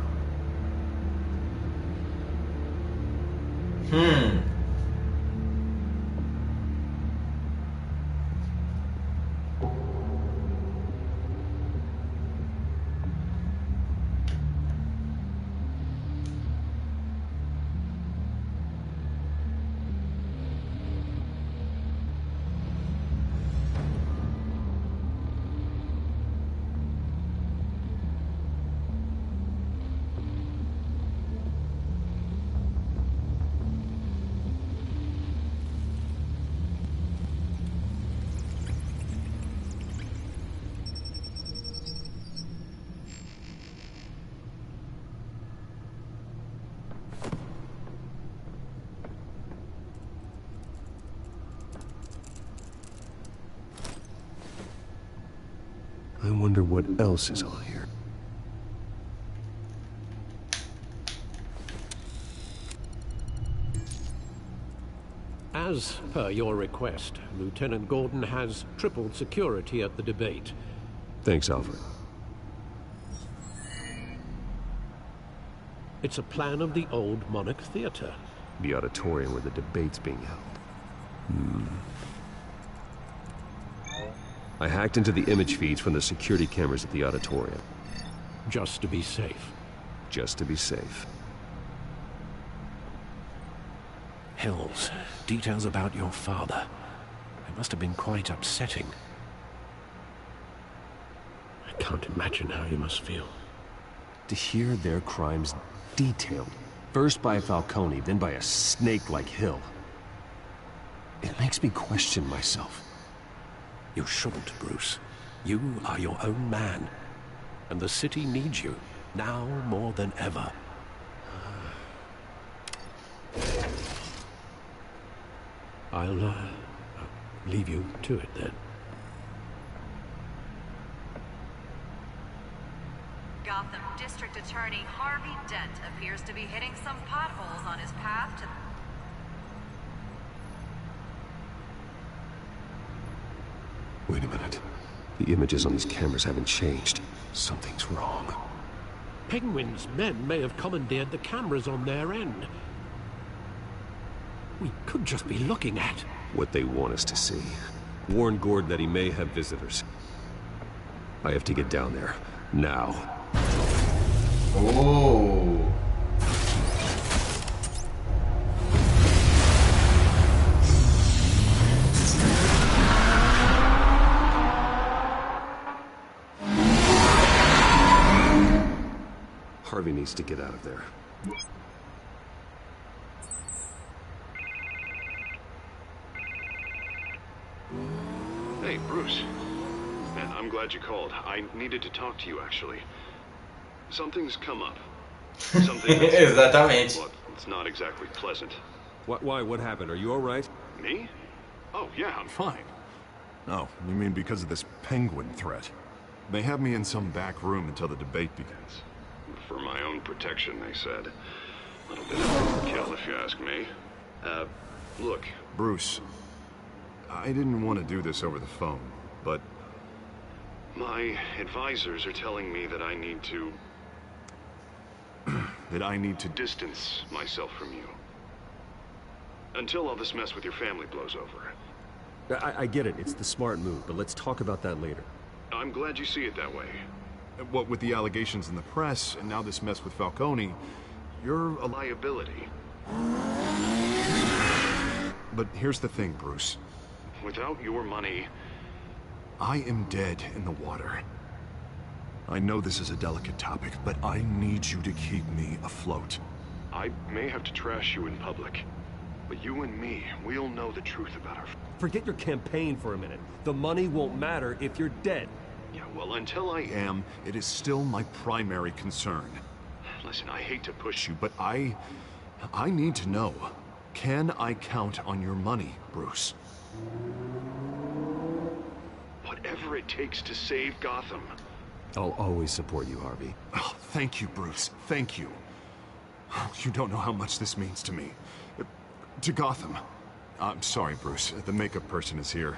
I wonder what else is on here. As per your request, Lieutenant Gordon has tripled security at the debate. Thanks, Alfred. It's a plan of the old Monarch Theater. The auditorium where the debate's being held. I hacked into the image feeds from the security cameras at the auditorium. Just to be safe. Just to be safe. Hills, details about your father. It must have been quite upsetting. I can't imagine how you must feel. To hear their crimes detailed, first by Falcone, then by a snake like Hill. It makes me question myself. You shouldn't, Bruce. You are your own man. And the city needs you, now more than ever. I'll leave you to it then. Gotham District Attorney Harvey Dent appears to be hitting some potholes on his path to... Wait a minute. The images on these cameras haven't changed. Something's wrong. Penguin's men may have commandeered the cameras on their end. We could just be looking at what they want us to see. Warn Gordon that he may have visitors. I have to get down there. Now. Oh. Harvey needs to get out of there. Hey, Bruce. Man, I'm glad you called. I needed to talk to you, actually. Something's come up. Something Exatamente. Well, it's not exactly pleasant. Why? What happened? Are you all right? Me? Oh, yeah, I'm fine. Oh, you mean because of this penguin threat? They have me in some back room until the debate begins. For my own protection, they said. A little bit of overkill, if you ask me. Look. Bruce, I didn't want to do this over the phone, but... My advisors are telling me that I need to... that I need to distance myself from you. Until all this mess with your family blows over. I get it. It's the smart move, but let's talk about that later. I'm glad you see it that way. What with the allegations in the press, and now this mess with Falcone, you're a liability. But here's the thing, Bruce. Without your money... I am dead in the water. I know this is a delicate topic, but I need you to keep me afloat. I may have to trash you in public, but you and me, we'll know the truth about our... Forget your campaign for a minute. The money won't matter if you're dead. Yeah, well, until I am, it is still my primary concern. Listen, I hate to push you, but I need to know. Can I count on your money, Bruce? Whatever it takes to save Gotham. I'll always support you, Harvey. Oh, thank you, Bruce. Thank you. You don't know how much this means to me. To Gotham. I'm sorry, Bruce. The makeup person is here.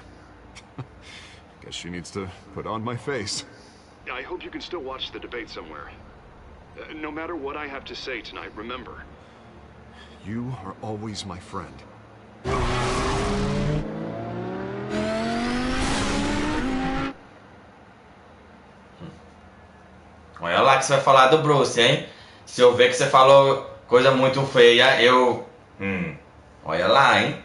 Guess she needs to put on my face. I hope you can still watch the debate somewhere. No matter what I have to say tonight, remember. You are always my friend. Olha lá que você vai falar do Bruce, hein? Se eu ver que você falou coisa muito feia, eu... Olha lá, hein?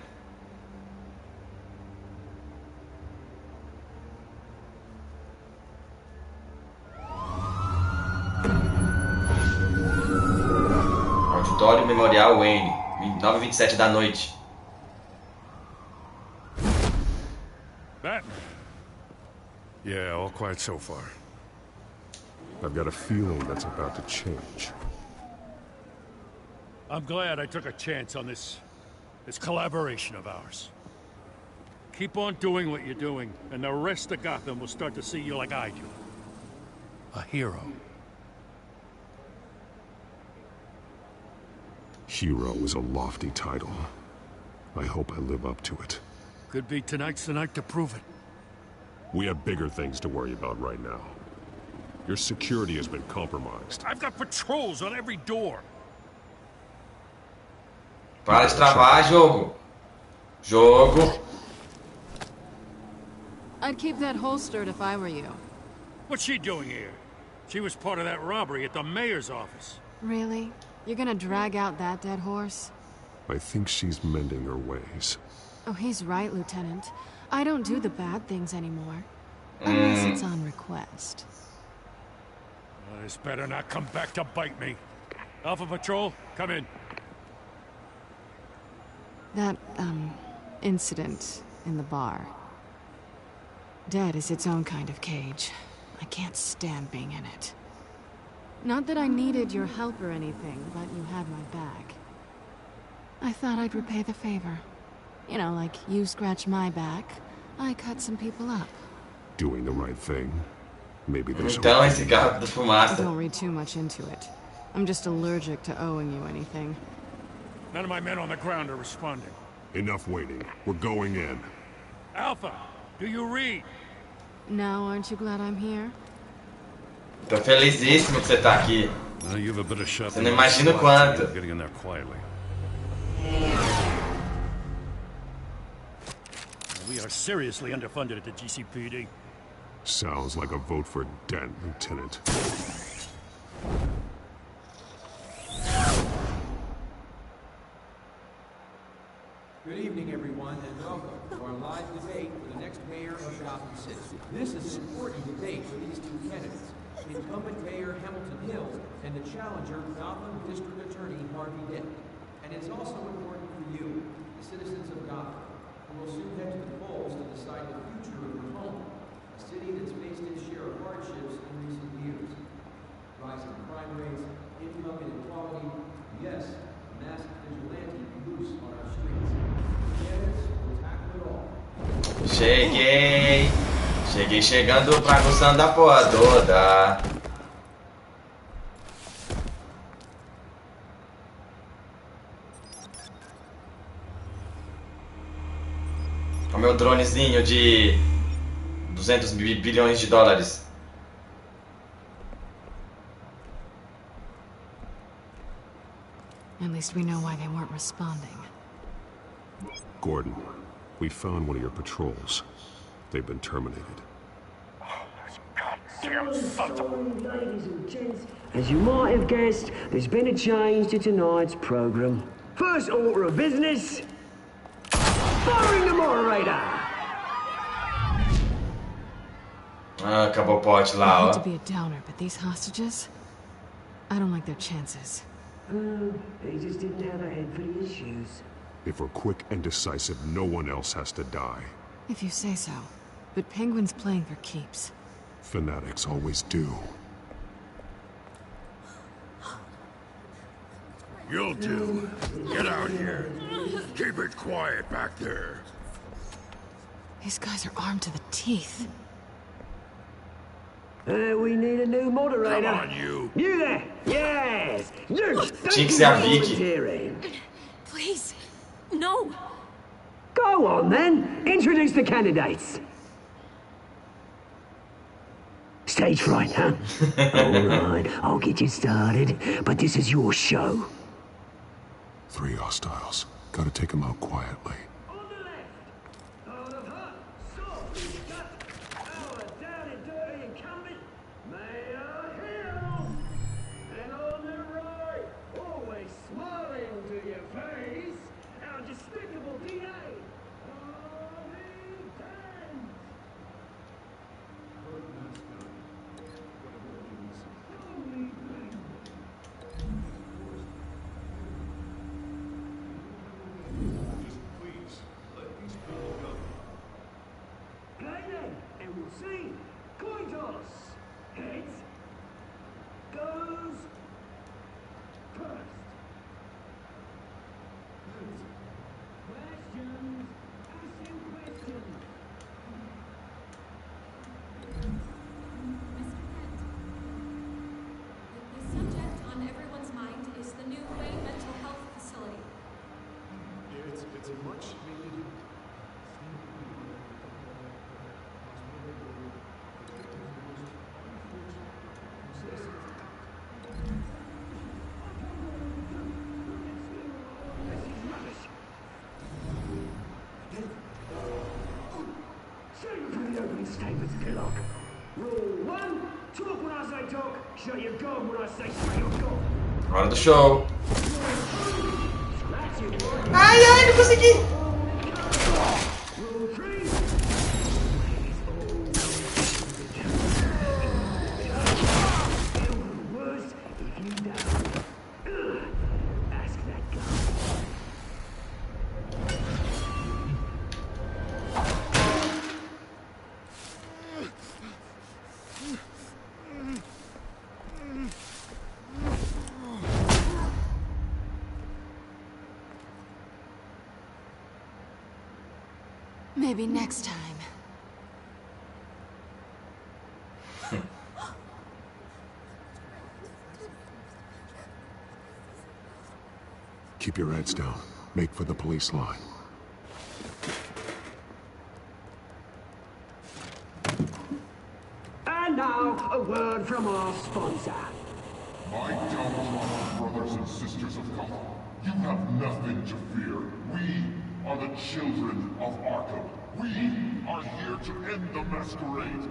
Auditório Memorial Wayne, 9h27 da noite. Batman. Yeah, all quiet so far. I've got a feeling that's about to change. I'm glad I took a chance on this collaboration of ours. Keep on doing what you're doing, and the rest of Gotham will start to see you like I do. A hero. Hero is a lofty title. I hope I live up to it. Could be tonight's the night to prove it. We have bigger things to worry about right now. Your security has been compromised. I've got patrols on every door. Para de travar, jogo. Jogo. I'd keep that holstered if I were you. What's she doing here? She was part of that robbery at the mayor's office. Really? You're gonna drag out that dead horse? I think she's mending her ways. Oh, he's right, Lieutenant. I don't do the bad things anymore. Unless it's on request. Well, this better not come back to bite me. Alpha Patrol, come in. That, incident in the bar. Dead is its own kind of cage. I can't stand being in it. Not that I needed your help or anything, but you had my back. I thought I'd repay the favor. You know, like you scratch my back, I cut some people up. Doing the right thing. Maybe there's Então esse carro de fumaça. Don't read too much into it. I'm just allergic to owing you anything. None of my men on the ground are responding. Enough waiting. We're going in. Alpha, do you read? Now, aren't you glad I'm here? Tô felizíssimo que você tá aqui. Well, you have a bit of shot. Você não imagina o quanto. Getting in there quietly. We are seriously underfunded at the GCPD. Sounds like a vote for Dent, Lieutenant. Good evening, everyone, and welcome to our live debate for the next mayor of Gotham City. This is an important debate for these two candidates, incumbent Mayor Hamilton Hill and the challenger Gotham District Attorney Harvey Dent. And it's also important for you, the citizens of Gotham, who will soon head to the polls to decide the future of your home, a city that's faced its share of hardships in recent years. Rising crime rates, income inequality, yes, masked vigilante loose on our streets. Candidates will tackle it all. Cheguei! Cheguei chegando, bagunçando a porra toda. O meu dronezinho de 200 bilhões de dólares. At least we know why they weren't responding. Gordon, we found one of your patrols. They've been terminated. Ladies and gents, as you might have guessed, there's been a change to tonight's program. First order of business, firing the moderator. Acabou o pote lá, I hate ó. to be a downer, but these hostages, I don't like their chances. They just didn't have a head for the issues. If we're quick and decisive, no one else has to die. If you say so. But Penguin's playing for keeps. Fanatics always do. You'll do. Get out here. Keep it quiet back there. These guys are armed to the teeth. We need a new moderator. Come on, you. You there? Yes. You. Tinha que ser a Vicky. Please, no. Go on then. Introduce the candidates. Stage fright, huh? All right, I'll get you started, but this is your show. 3 hostiles. Gotta take them out quietly. David's clock. Rule 1, talk when I say talk, shut your gun when I say shut your gun. Hora do show. That's it, boy. Ai, ai, não consegui. Rule 3. Worst if you don't. Ask that guy. Maybe next time. Keep your heads down. Make for the police line. And now, a word from our sponsor. My downtrodden brothers and sisters of Gotham, you have nothing to fear. We are the children of Arkham. We are here to end the masquerade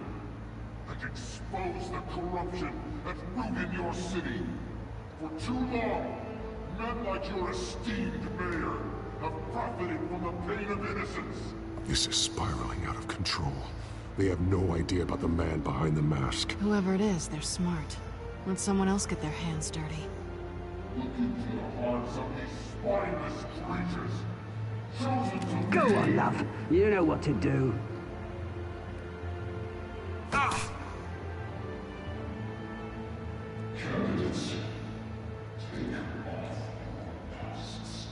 and expose the corruption that ruined your city. For too long, men like your esteemed mayor have profited from the pain of innocence. This is spiraling out of control. They have no idea about the man behind the mask. Whoever it is, they're smart. Let someone else get their hands dirty. Look into the hearts of these spineless creatures. Chosen to Go on, love. You know what to do. Candidates, take off masks.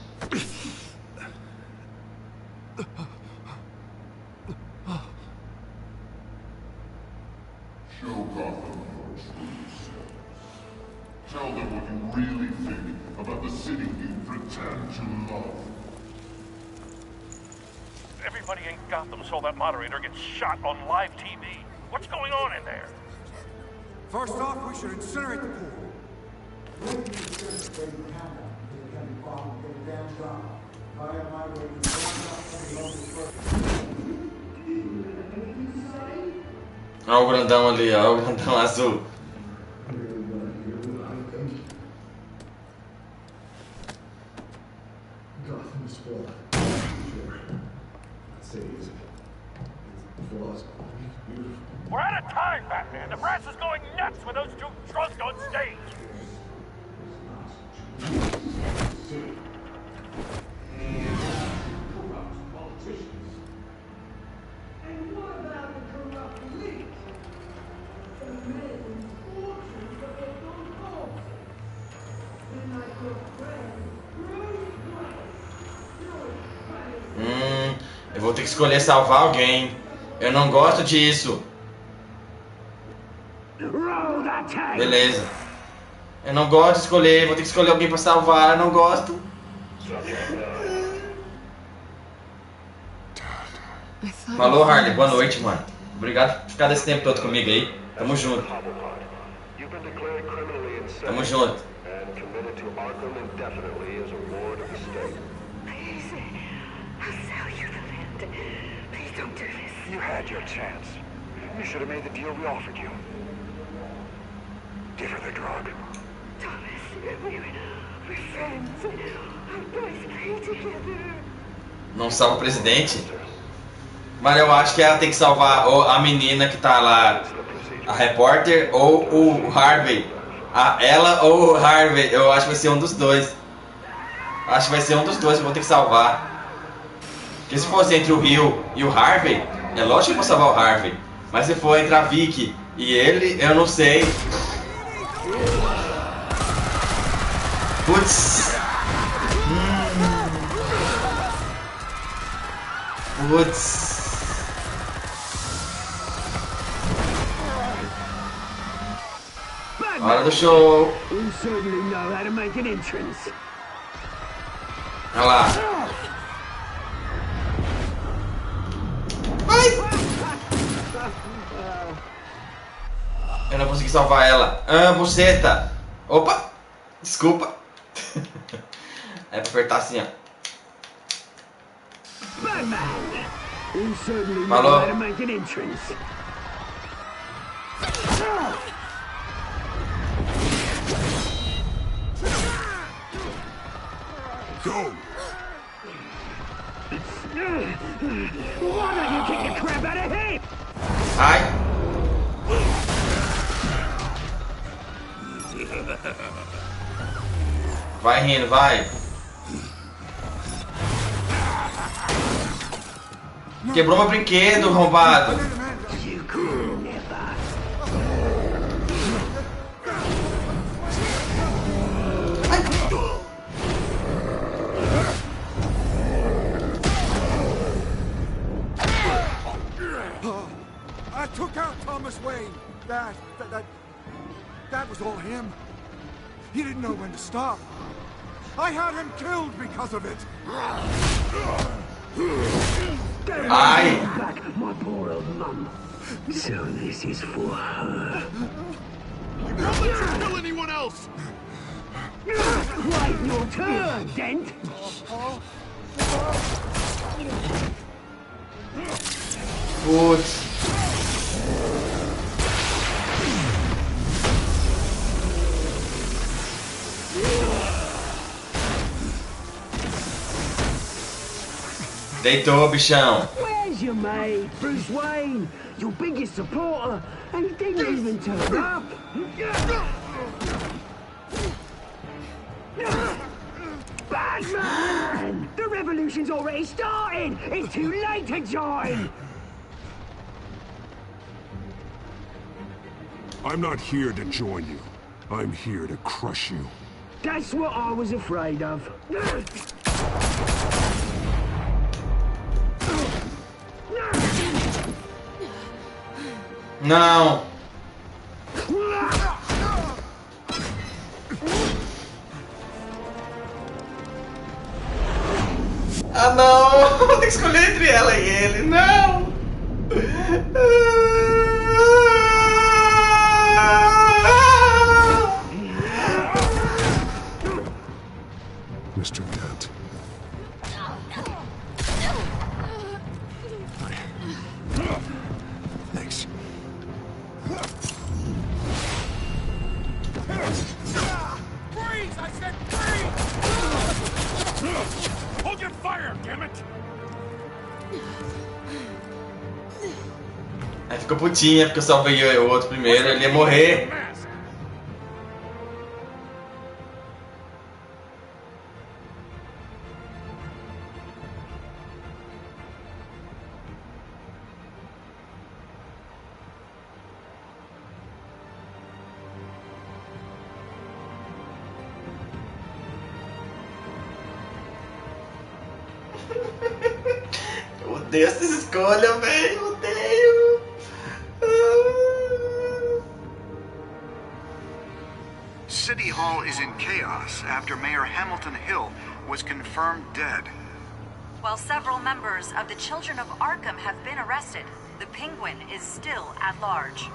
Show Gotham your true selves. Tell them what you really think about the city you pretend to love. Everybody in Gotham saw that moderator get shot on live TV. What's going on in there? First off, we should incinerate the pool. Olha o grandão ali, olha o grandão azul. We're out of time, Batman. The brass is going nuts with those two drunks on stage. And what about the corrupt elite? The men and fortunes that they don't hold. They're like your friend, Bruce Wayne. Eu vou ter que escolher salvar alguém. Eu não gosto disso. Beleza. Eu não gosto de escolher, vou ter que escolher alguém pra salvar, eu não gosto. Falou, Harley, boa noite, mano. Obrigado por ficar desse tempo todo comigo aí. Tamo junto. Tamo junto. Don't do this. You had your chance. You should have made the deal we offered you. Give her the drug. Thomas, we're friends. Our boys play together. Não salva o presidente? Mas eu acho que ela tem que salvar ou a menina que tá lá, a repórter, ou o Harvey. Ela ou o Harvey, eu acho que vai ser um dos dois. Acho que vai ser um dos dois que eu vou ter que salvar. Porque se fosse entre o Rio e o Harvey, é lógico que eu vou salvar o Harvey. Mas se for entre a Vicky e ele, eu não sei. Putz. Putz. Hora do show. You certainly know how to make an entrance. Olha lá. Eu não consegui salvar ela. Buceta. Opa. Desculpa. É pra apertar assim, ó. You certainly know Falou. how to make an entrance. Go! Why don't you kick the crap out of him? Ai! Vai rindo, vai! Quebrou meu brinquedo, arrombado! I took out Thomas Wayne. That was all him. He didn't know when to stop. I had him killed because of it. Aye. Back, my poor old mum. So this is for her. Don't let you kill anyone else. Right, your turn, Dent. Putz. Deitou, bichão. Where's your mate, Bruce Wayne? Your biggest supporter, and he didn't even turn up. Batman! The revolution's already started! It's too late to join! I'm not here to join you. I'm here to crush you. That's what I was afraid of. Não. Ah, não! Vou ter que escolher entre ela e ele. Não! Mr. Dent. Thanks. Freeze! I said freeze! Hold your fire, damn it! Aí ficou putinha porque eu salvei o outro primeiro, ele ia morrer. Eu odeio essas escolhas, velho. Odeio. City Hall is in chaos after Mayor Hamilton Hill was confirmed dead. While several members of the Children of Arkham have been arrested, the Penguin is still at large.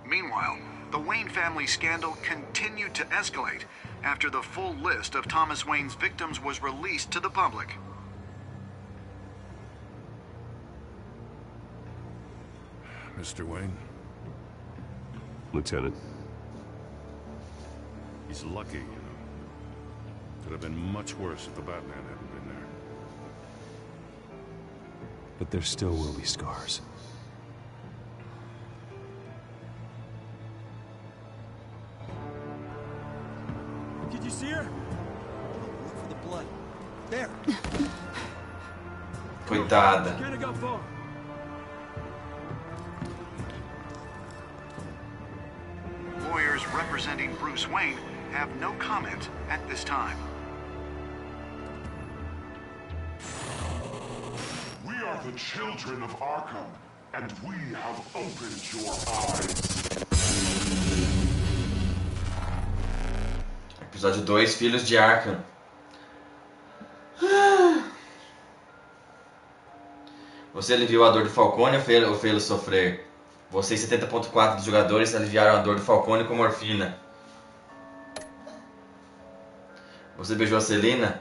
Meanwhile, the Wayne family scandal continued to escalate after the full list of Thomas Wayne's victims was released to the public. Mr. Wayne? Lieutenant. He's lucky, you know. Could have been much worse if the Batman hadn't been there. But there still will be scars. Did you see her? Look for the blood. There. Coitada. Can't go far. Lawyers representing Bruce Wayne have no comment at this time. We are the children of Arkham, and we have opened your eyes. Episódio 2, Filhos de Arkham. Você aliviou a dor do Falcone ou fê-lo sofrer? Você e 70.4 dos jogadores aliviaram a dor do Falcone com morfina. Você beijou a Selina?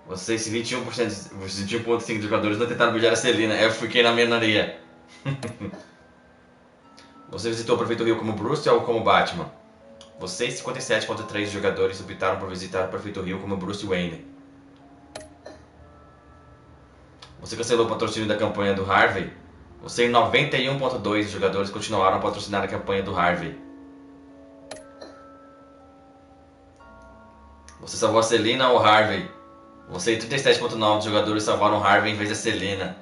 Você, se 21,5% dos jogadores não tentaram beijar a Selina, eu fiquei na minoria. Você visitou o Prefeito Rio como Bruce ou como Batman? Você, 57,3% dos jogadores optaram por visitar o Prefeito Rio como Bruce Wayne. Você cancelou o patrocínio da campanha do Harvey? Você, 91,2% dos jogadores continuaram a patrocinar a campanha do Harvey. Você salvou a Selina ou Harvey? Você e 37,9% dos jogadores salvaram Harvey em vez da Selina.